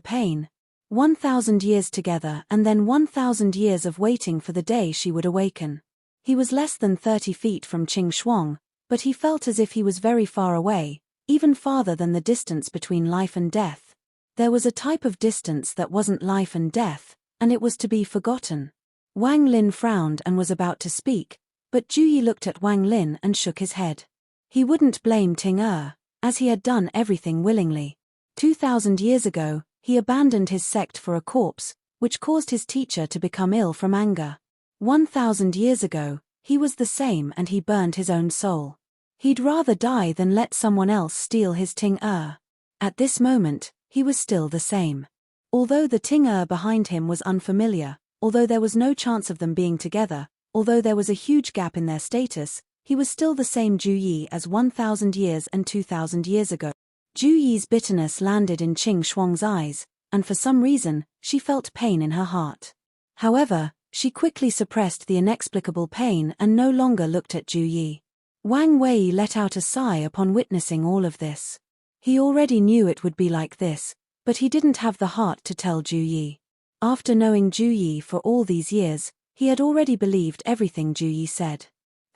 pain. 1,000 years together and then 1,000 years of waiting for the day she would awaken. He was less than 30 feet from Qing Shuang, but he felt as if he was very far away, even farther than the distance between life and death. There was a type of distance that wasn't life and death, and it was to be forgotten. Wang Lin frowned and was about to speak, but Ju Yi looked at Wang Lin and shook his head. He wouldn't blame Ting-er, as he had done everything willingly. 2,000 years ago, he abandoned his sect for a corpse, which caused his teacher to become ill from anger. 1,000 years ago, he was the same and he burned his own soul. He'd rather die than let someone else steal his Ting-er. At this moment, he was still the same. Although the Ting-er behind him was unfamiliar, although there was no chance of them being together, although there was a huge gap in their status, he was still the same Ju Yi as 1,000 years and 2,000 years ago. Ju Yi's bitterness landed in Qing Shuang's eyes, and for some reason, she felt pain in her heart. However, she quickly suppressed the inexplicable pain and no longer looked at Ju Yi. Wang Wei let out a sigh upon witnessing all of this. He already knew it would be like this, but he didn't have the heart to tell Ju Yi. After knowing Ju Yi for all these years, he had already believed everything Ju Yi said.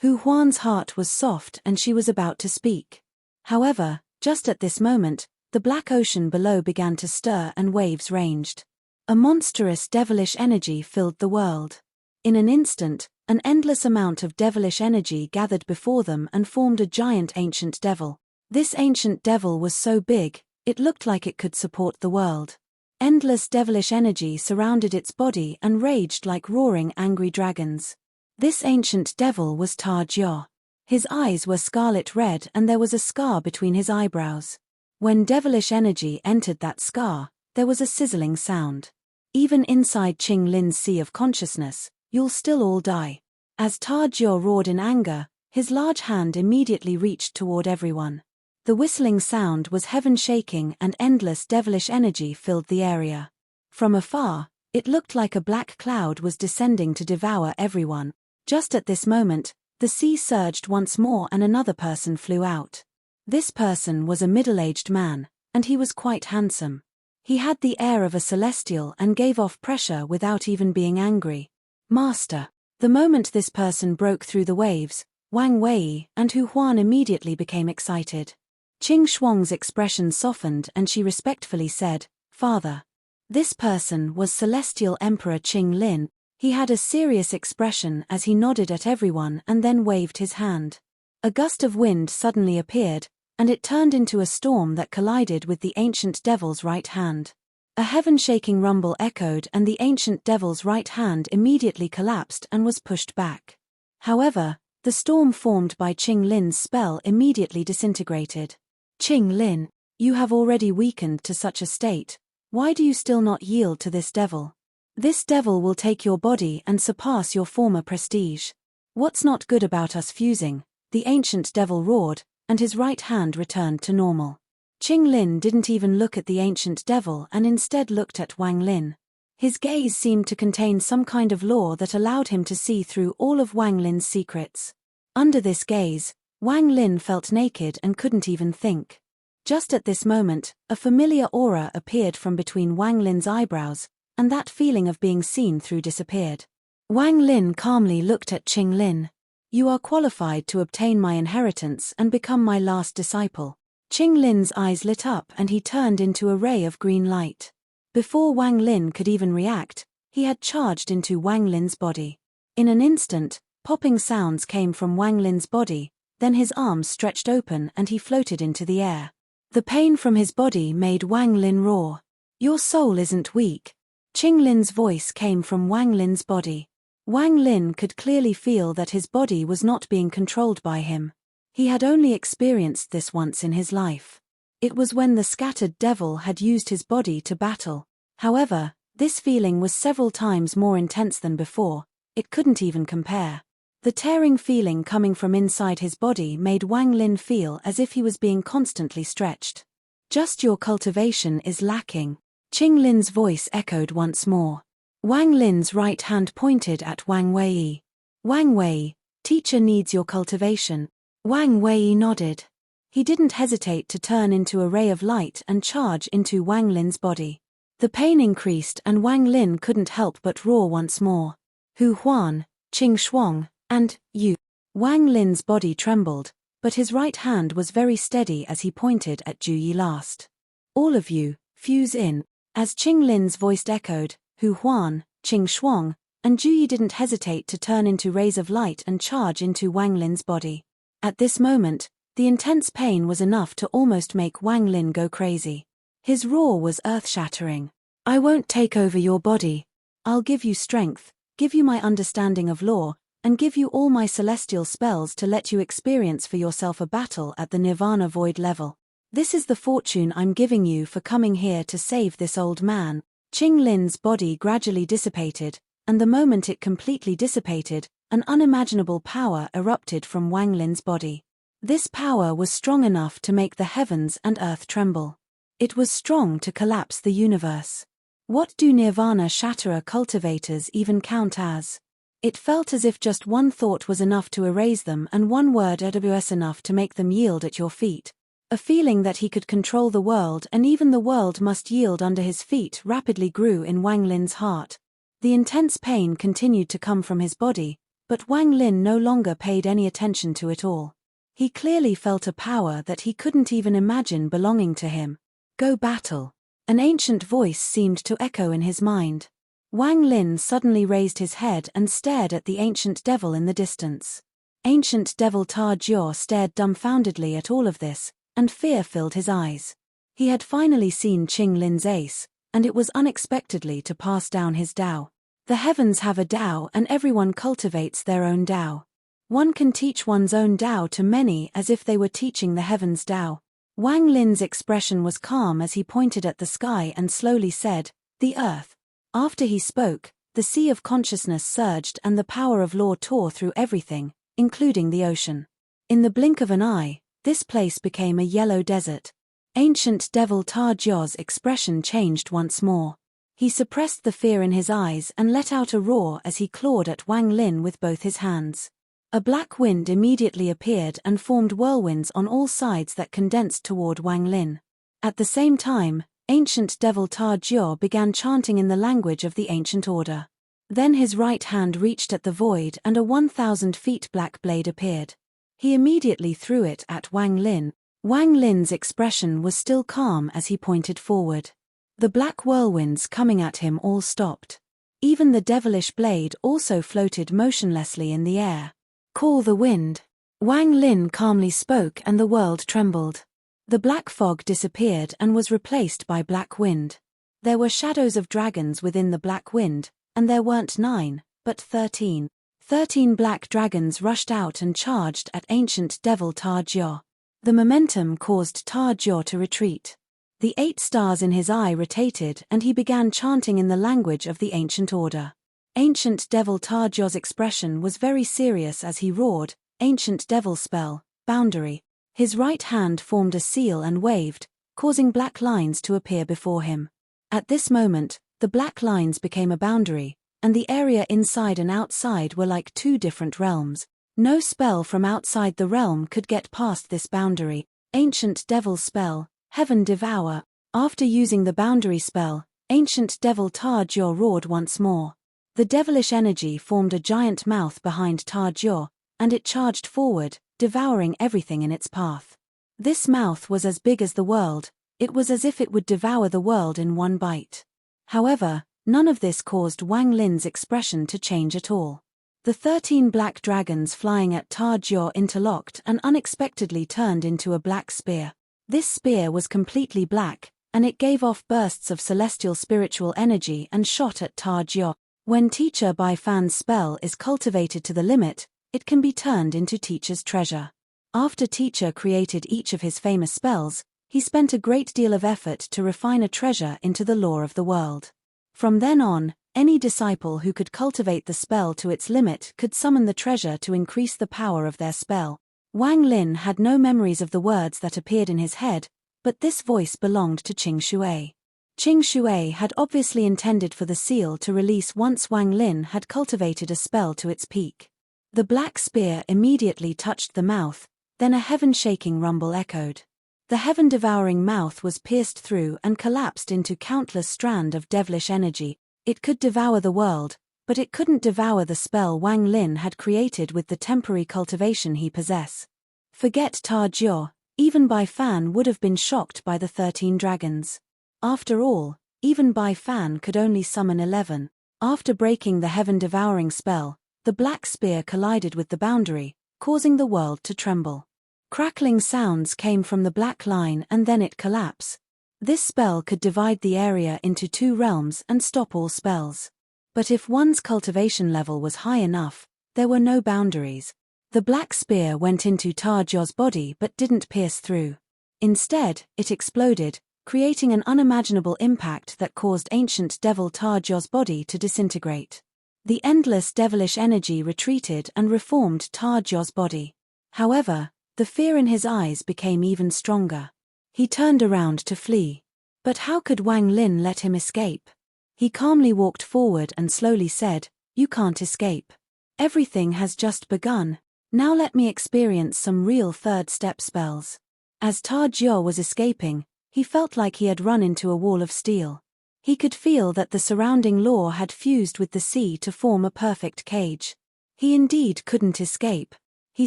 Hu Huan's heart was soft and she was about to speak. However, just at this moment, the black ocean below began to stir and waves ranged. A monstrous devilish energy filled the world. In an instant, an endless amount of devilish energy gathered before them and formed a giant ancient devil. This ancient devil was so big, it looked like it could support the world. Endless devilish energy surrounded its body and raged like roaring angry dragons. This ancient devil was Ta Jiao. His eyes were scarlet red and there was a scar between his eyebrows. When devilish energy entered that scar, there was a sizzling sound. Even inside Qing Lin's sea of consciousness, you'll still all die. As Ta Jiao roared in anger, his large hand immediately reached toward everyone. The whistling sound was heaven shaking and endless devilish energy filled the area. From afar, it looked like a black cloud was descending to devour everyone. Just at this moment, the sea surged once more and another person flew out. This person was a middle-aged man, and he was quite handsome. He had the air of a celestial and gave off pressure without even being angry. Master. The moment this person broke through the waves, Wang Wei and Hu Huan immediately became excited. Qing Shuang's expression softened and she respectfully said, Father. This person was Celestial Emperor Qing Lin. He had a serious expression as he nodded at everyone and then waved his hand. A gust of wind suddenly appeared, and it turned into a storm that collided with the ancient devil's right hand. A heaven-shaking rumble echoed and the ancient devil's right hand immediately collapsed and was pushed back. However, the storm formed by Qing Lin's spell immediately disintegrated. Qing Lin, you have already weakened to such a state. Why do you still not yield to this devil? This devil will take your body and surpass your former prestige. What's not good about us fusing? The ancient devil roared, and his right hand returned to normal. Qing Lin didn't even look at the ancient devil and instead looked at Wang Lin. His gaze seemed to contain some kind of law that allowed him to see through all of Wang Lin's secrets. Under this gaze, Wang Lin felt naked and couldn't even think. Just at this moment, a familiar aura appeared from between Wang Lin's eyebrows, and that feeling of being seen through disappeared. Wang Lin calmly looked at Qing Lin. "You are qualified to obtain my inheritance and become my last disciple." Qing Lin's eyes lit up and he turned into a ray of green light. Before Wang Lin could even react, he had charged into Wang Lin's body. In an instant, popping sounds came from Wang Lin's body, then his arms stretched open and he floated into the air. The pain from his body made Wang Lin roar. "Your soul isn't weak." Qing Lin's voice came from Wang Lin's body. Wang Lin could clearly feel that his body was not being controlled by him. He had only experienced this once in his life. It was when the scattered devil had used his body to battle. However, this feeling was several times more intense than before. It couldn't even compare. The tearing feeling coming from inside his body made Wang Lin feel as if he was being constantly stretched. "Just your cultivation is lacking." Qing Lin's voice echoed once more. Wang Lin's right hand pointed at Wang Wei. "Wang Wei, teacher needs your cultivation." Wang Wei nodded. He didn't hesitate to turn into a ray of light and charge into Wang Lin's body. The pain increased and Wang Lin couldn't help but roar once more. "Hu Huan, Qing Shuang, and you." Wang Lin's body trembled, but his right hand was very steady as he pointed at Ju Yi last. "All of you, fuse in." As Qing Lin's voice echoed, "Hu Huan, Qing Shuang," and Ju Yi didn't hesitate to turn into rays of light and charge into Wang Lin's body. At this moment, the intense pain was enough to almost make Wang Lin go crazy. His roar was earth-shattering. "I won't take over your body. I'll give you strength, give you my understanding of law, and give you all my celestial spells to let you experience for yourself a battle at the Nirvana Void level. This is the fortune I'm giving you for coming here to save this old man." Qing Lin's body gradually dissipated, and the moment it completely dissipated, an unimaginable power erupted from Wang Lin's body. This power was strong enough to make the heavens and earth tremble. It was strong to collapse the universe. What do Nirvana Shatterer cultivators even count as? It felt as if just one thought was enough to erase them and one word was enough to make them yield at your feet. A feeling that he could control the world and even the world must yield under his feet rapidly grew in Wang Lin's heart. The intense pain continued to come from his body, but Wang Lin no longer paid any attention to it all. He clearly felt a power that he couldn't even imagine belonging to him. "Go battle." An ancient voice seemed to echo in his mind. Wang Lin suddenly raised his head and stared at the ancient devil in the distance. Ancient devil Ta Jiao stared dumbfoundedly at all of this, and fear filled his eyes. He had finally seen Qing Lin's ace, and it was unexpectedly to pass down his Dao. The heavens have a Dao and everyone cultivates their own Dao. One can teach one's own Dao to many as if they were teaching the heavens' Dao. Wang Lin's expression was calm as he pointed at the sky and slowly said, "The earth." After he spoke, the sea of consciousness surged and the power of law tore through everything, including the ocean. In the blink of an eye, this place became a yellow desert. Ancient devil Ta Jiao's expression changed once more. He suppressed the fear in his eyes and let out a roar as he clawed at Wang Lin with both his hands. A black wind immediately appeared and formed whirlwinds on all sides that condensed toward Wang Lin. At the same time, ancient devil Ta Jiao began chanting in the language of the ancient order. Then his right hand reached at the void and a 1,000 feet black blade appeared. He immediately threw it at Wang Lin. Wang Lin's expression was still calm as he pointed forward. The black whirlwinds coming at him all stopped. Even the devilish blade also floated motionlessly in the air. "Call the wind." Wang Lin calmly spoke and the world trembled. The black fog disappeared and was replaced by black wind. There were shadows of dragons within the black wind, and there weren't 9, but 13. 13 black dragons rushed out and charged at ancient devil Ta Jiao. The momentum caused Ta Jiao to retreat. The 8 stars in his eye rotated and he began chanting in the language of the ancient order. Ancient devil Ta Jiao's expression was very serious as he roared, "Ancient devil spell, boundary." His right hand formed a seal and waved, causing black lines to appear before him. At this moment, the black lines became a boundary, and the area inside and outside were like 2 different realms. No spell from outside the realm could get past this boundary. Ancient Devil spell, Heaven Devour. After using the boundary spell, Ancient Devil Tar-Jor roared once more. The devilish energy formed a giant mouth behind Tar-Jor, and it charged forward, devouring everything in its path. This mouth was as big as the world. It was as if it would devour the world in one bite. However, none of this caused Wang Lin's expression to change at all. The 13 black dragons flying at Tar-Jor interlocked and unexpectedly turned into a black spear. This spear was completely black, and it gave off bursts of celestial spiritual energy and shot at Tar-Jor. When Teacher by Fan's spell is cultivated to the limit, it can be turned into Teacher's treasure. After Teacher created each of his famous spells, he spent a great deal of effort to refine a treasure into the lore of the world. From then on, any disciple who could cultivate the spell to its limit could summon the treasure to increase the power of their spell. Wang Lin had no memories of the words that appeared in his head, but this voice belonged to Qing Shui. Qing Shui had obviously intended for the seal to release once Wang Lin had cultivated a spell to its peak. The black spear immediately touched the mouth, then a heaven-shaking rumble echoed. The heaven-devouring mouth was pierced through and collapsed into countless strands of devilish energy. It could devour the world, but it couldn't devour the spell Wang Lin had created with the temporary cultivation he possessed. Forget Tar-Jor, even Bai Fan would have been shocked by the 13 dragons. After all, even Bai Fan could only summon 11. After breaking the heaven-devouring spell, the black spear collided with the boundary, causing the world to tremble. Crackling sounds came from the black line and then it collapsed. This spell could divide the area into 2 realms and stop all spells. But if one's cultivation level was high enough, there were no boundaries. The black spear went into Tar-Jor's body but didn't pierce through. Instead, it exploded, creating an unimaginable impact that caused ancient devil Tar-Jor's body to disintegrate. The endless devilish energy retreated and reformed Tar-Jor's body. However, the fear in his eyes became even stronger. He turned around to flee. But how could Wang Lin let him escape? He calmly walked forward and slowly said, "You can't escape. Everything has just begun. Now let me experience some real third-step spells." As Tar-Jor was escaping, he felt like he had run into a wall of steel. He could feel that the surrounding lore had fused with the sea to form a perfect cage. He indeed couldn't escape. He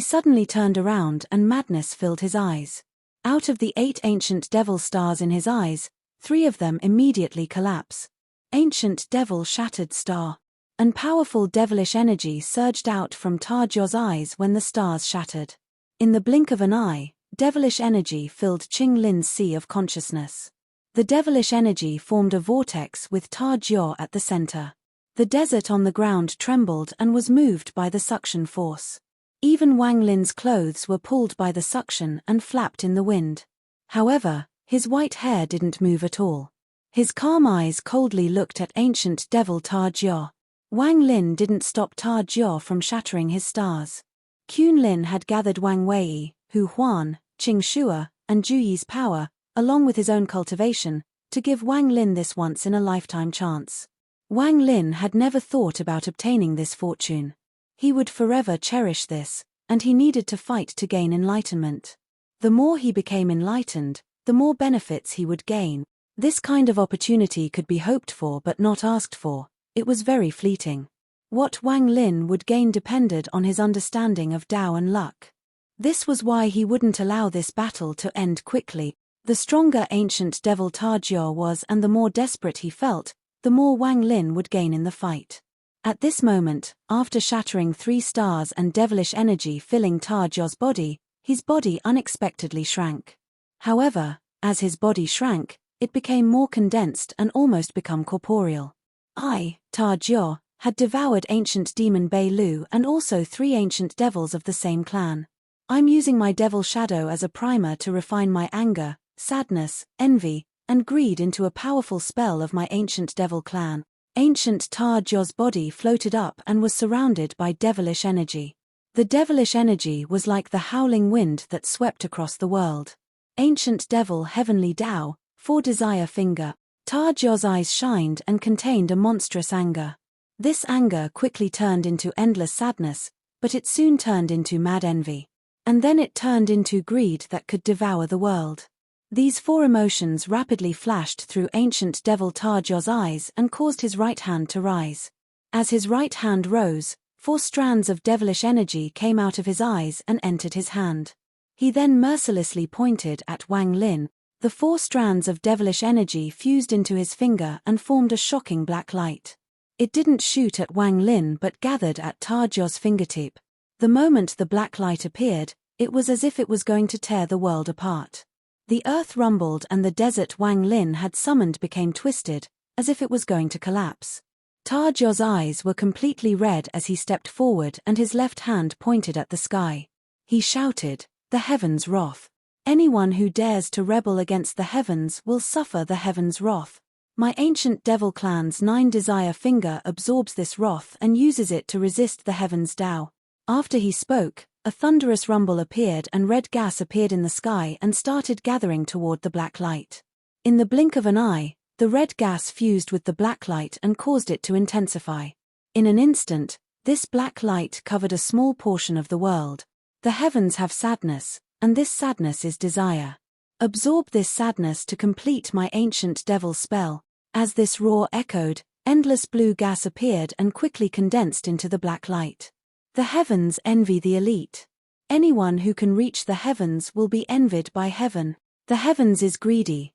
suddenly turned around and madness filled his eyes. Out of the 8 ancient devil stars in his eyes, 3 of them immediately collapse. Ancient devil shattered star. And powerful devilish energy surged out from Tar-Jor's eyes when the stars shattered. In the blink of an eye, devilish energy filled Qing Lin's sea of consciousness. The devilish energy formed a vortex with Tar-Jor at the center. The desert on the ground trembled and was moved by the suction force. Even Wang Lin's clothes were pulled by the suction and flapped in the wind. However, his white hair didn't move at all. His calm eyes coldly looked at ancient devil Tar-Jor. Wang Lin didn't stop Tar-Jor from shattering his stars. Qun Lin had gathered Wang Wei, Hu Huan, Qing Shui, and Ju Yi's power, along with his own cultivation, to give Wang Lin this once-in-a-lifetime chance. Wang Lin had never thought about obtaining this fortune. He would forever cherish this, and he needed to fight to gain enlightenment. The more he became enlightened, the more benefits he would gain. This kind of opportunity could be hoped for but not asked for. It was very fleeting. What Wang Lin would gain depended on his understanding of Tao and luck. This was why he wouldn't allow this battle to end quickly. The stronger ancient devil Tar-Jor was and the more desperate he felt, the more Wang Lin would gain in the fight. At this moment, after shattering 3 stars and devilish energy filling Tar-Jor's body, his body unexpectedly shrank. However, as his body shrank, it became more condensed and almost become corporeal. Tar-Jor, had devoured ancient demon Bei Lu and also 3 ancient devils of the same clan. I'm using my devil shadow as a primer to refine my anger, sadness, envy, and greed into a powerful spell of my ancient devil clan. Ancient Tar-Jor's body floated up and was surrounded by devilish energy. The devilish energy was like the howling wind that swept across the world. Ancient devil heavenly Tao, 4 desire finger. Tar-Jor's eyes shined and contained a monstrous anger. This anger quickly turned into endless sadness, but it soon turned into mad envy. And then it turned into greed that could devour the world. These four emotions rapidly flashed through ancient devil Tarjo's eyes and caused his right hand to rise. As his right hand rose, 4 strands of devilish energy came out of his eyes and entered his hand. He then mercilessly pointed at Wang Lin. The 4 strands of devilish energy fused into his finger and formed a shocking black light. It didn't shoot at Wang Lin but gathered at Tarjo's fingertip. The moment the black light appeared, it was as if it was going to tear the world apart. The earth rumbled and the desert Wang Lin had summoned became twisted, as if it was going to collapse. Tarjo's eyes were completely red as he stepped forward and his left hand pointed at the sky. He shouted, "The heavens' wrath. Anyone who dares to rebel against the heavens will suffer the heavens' wrath. My ancient devil clan's 9 desire finger absorbs this wrath and uses it to resist the heavens' Tao." After he spoke, a thunderous rumble appeared and red gas appeared in the sky and started gathering toward the black light. In the blink of an eye, the red gas fused with the black light and caused it to intensify. In an instant, this black light covered a small portion of the world. The heavens have sadness, and this sadness is desire. Absorb this sadness to complete my ancient devil spell. As this roar echoed, endless blue gas appeared and quickly condensed into the black light. The heavens envy the elite. Anyone who can reach the heavens will be envied by heaven. The heavens is greedy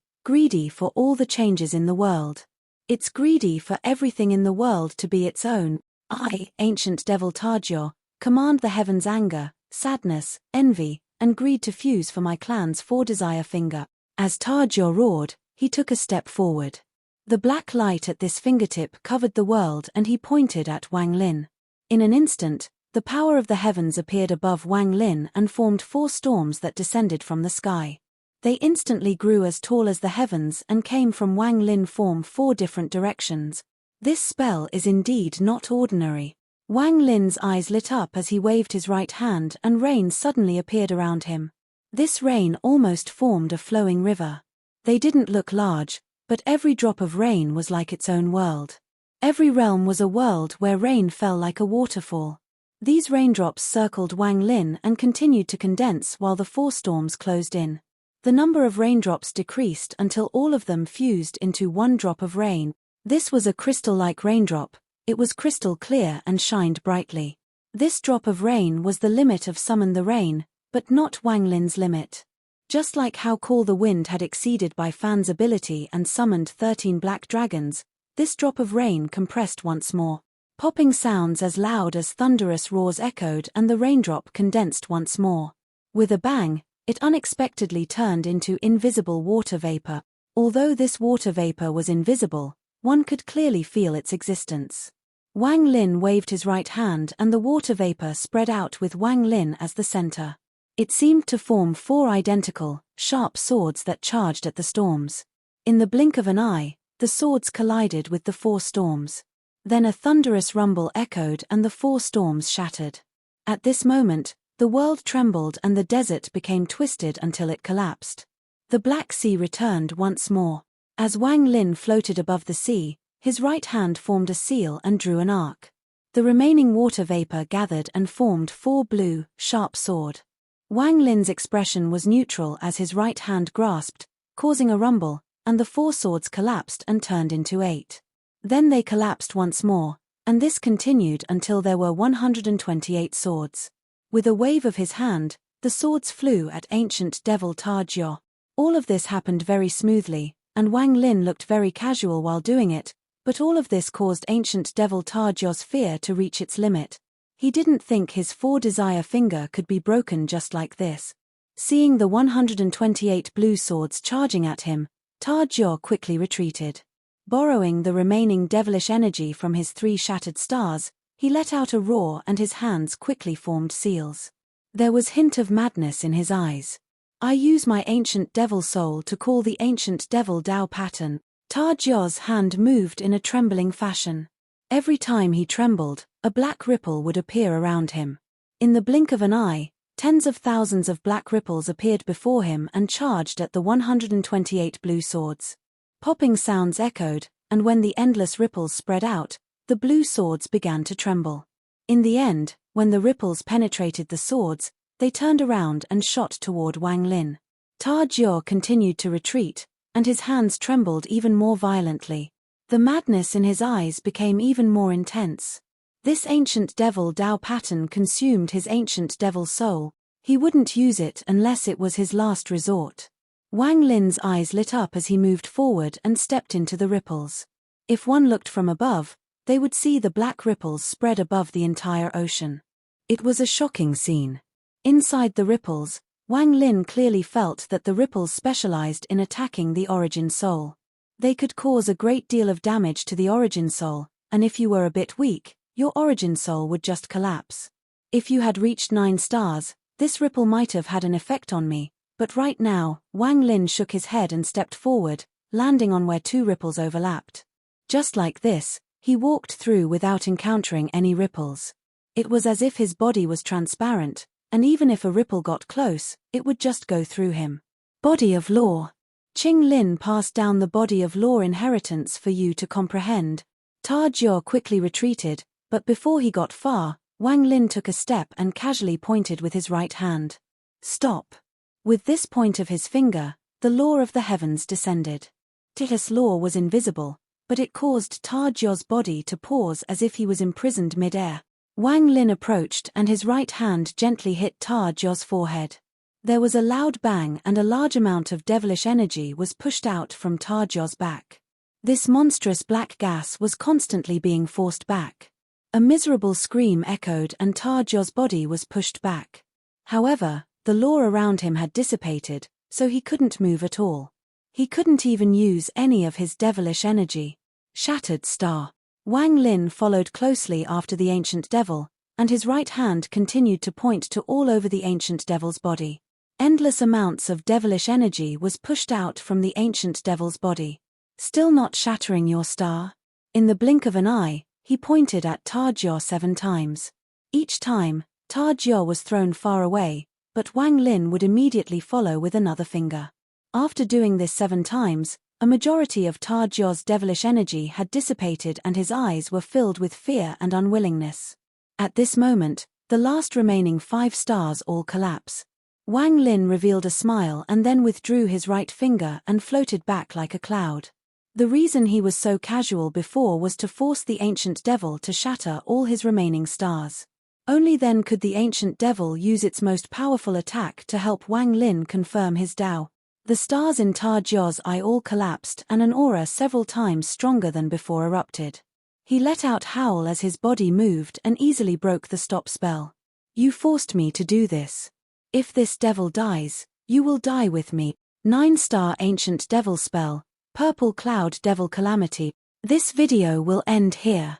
for all the changes in the world. It's greedy for everything in the world to be its own. I, ancient devil Tarjo, command the heavens' anger, sadness, envy, and greed to fuse for my clan's 4 desire finger. As Tarjo roared, he took a step forward. The black light at this fingertip covered the world and he pointed at Wang Lin. In an instant, the power of the heavens appeared above Wang Lin and formed 4 storms that descended from the sky. They instantly grew as tall as the heavens and came from Wang Lin from 4 different directions. This spell is indeed not ordinary. Wang Lin's eyes lit up as he waved his right hand and rain suddenly appeared around him. This rain almost formed a flowing river. They didn't look large, but every drop of rain was like its own world. Every realm was a world where rain fell like a waterfall. These raindrops circled Wang Lin and continued to condense while the 4 storms closed in. The number of raindrops decreased until all of them fused into 1 drop of rain. This was a crystal-like raindrop. It was crystal clear and shined brightly. This drop of rain was the limit of Summon the Rain, but not Wang Lin's limit. Just like how Call the Wind had exceeded by Fan's ability and summoned 13 black dragons, this drop of rain compressed once more. Popping sounds as loud as thunderous roars echoed and the raindrop condensed once more. With a bang, it unexpectedly turned into invisible water vapor. Although this water vapor was invisible, one could clearly feel its existence. Wang Lin waved his right hand and the water vapor spread out with Wang Lin as the center. It seemed to form 4 identical, sharp swords that charged at the storms. In the blink of an eye, the swords collided with the 4 storms. Then a thunderous rumble echoed and the 4 storms shattered. At this moment, the world trembled and the desert became twisted until it collapsed. The Black Sea returned once more. As Wang Lin floated above the sea, his right hand formed a seal and drew an arc. The remaining water vapor gathered and formed 4 blue, sharp swords. Wang Lin's expression was neutral as his right hand grasped, causing a rumble, and the 4 swords collapsed and turned into 8. Then they collapsed once more, and this continued until there were 128 swords. With a wave of his hand, the swords flew at ancient devil Tarjo. All of this happened very smoothly, and Wang Lin looked very casual while doing it, but all of this caused ancient devil Tarjo's fear to reach its limit. He didn't think his 4 desire finger could be broken just like this. Seeing the 128 blue swords charging at him, Tarjo quickly retreated. Borrowing the remaining devilish energy from his 3 shattered stars, he let out a roar and his hands quickly formed seals. There was hint of madness in his eyes. I use my ancient devil soul to call the ancient devil Dao pattern. Tarjo's hand moved in a trembling fashion. Every time he trembled, a black ripple would appear around him. In the blink of an eye, tens of thousands of black ripples appeared before him and charged at the 128 blue swords. Popping sounds echoed, and when the endless ripples spread out, the blue swords began to tremble. In the end, When the ripples penetrated the swords, they turned around and shot toward Wang Lin. Ta Jiao continued to retreat, and his hands trembled even more violently. The madness in his eyes became even more intense. This ancient devil Dao pattern consumed his ancient devil soul. He wouldn't use it unless it was his last resort. Wang Lin's eyes lit up as he moved forward and stepped into the ripples. If one looked from above, they would see the black ripples spread above the entire ocean. It was a shocking scene. Inside the ripples, Wang Lin clearly felt that the ripples specialized in attacking the origin soul. They could cause a great deal of damage to the origin soul, and if you were a bit weak, your origin soul would just collapse. If you had reached 9 stars, this ripple might have had an effect on me, but right now, Wang Lin shook his head and stepped forward, landing on where 2 ripples overlapped. Just like this, he walked through without encountering any ripples. It was as if his body was transparent, and even if a ripple got close, it would just go through him. Body of law. Qing Lin passed down the body of law inheritance for you to comprehend. Ta Jiao quickly retreated, but before he got far, Wang Lin took a step and casually pointed with his right hand. Stop. With this point of his finger, the law of the heavens descended. This law was invisible, but it caused Ta Jiao's body to pause as if he was imprisoned mid-air. Wang Lin approached and his right hand gently hit Ta Jiao's forehead. There was a loud bang and a large amount of devilish energy was pushed out from Ta Jiao's back. This monstrous black gas was constantly being forced back. A miserable scream echoed and Ta Jiao's body was pushed back. However, the law around him had dissipated, so he couldn't move at all. He couldn't even use any of his devilish energy. Shattered star. Wang Lin followed closely after the ancient devil, and his right hand continued to point to all over the ancient devil's body. Endless amounts of devilish energy was pushed out from the ancient devil's body. Still not shattering your star? In the blink of an eye, he pointed at Ta Jiao 7 times. Each time, Ta Jiao was thrown far away, but Wang Lin would immediately follow with another finger. After doing this 7 times, a majority of Ta Jiao's devilish energy had dissipated and his eyes were filled with fear and unwillingness. At this moment, the last remaining 5 stars all collapse. Wang Lin revealed a smile and then withdrew his right finger and floated back like a cloud. The reason he was so casual before was to force the ancient devil to shatter all his remaining stars. Only then could the ancient devil use its most powerful attack to help Wang Lin confirm his Dao. The stars in Ta Jiao's eye all collapsed and an aura several times stronger than before erupted. He let out a howl as his body moved and easily broke the stop spell. You forced me to do this. If this devil dies, you will die with me. 9-star ancient devil spell, Purple Cloud Devil Calamity. This video will end here.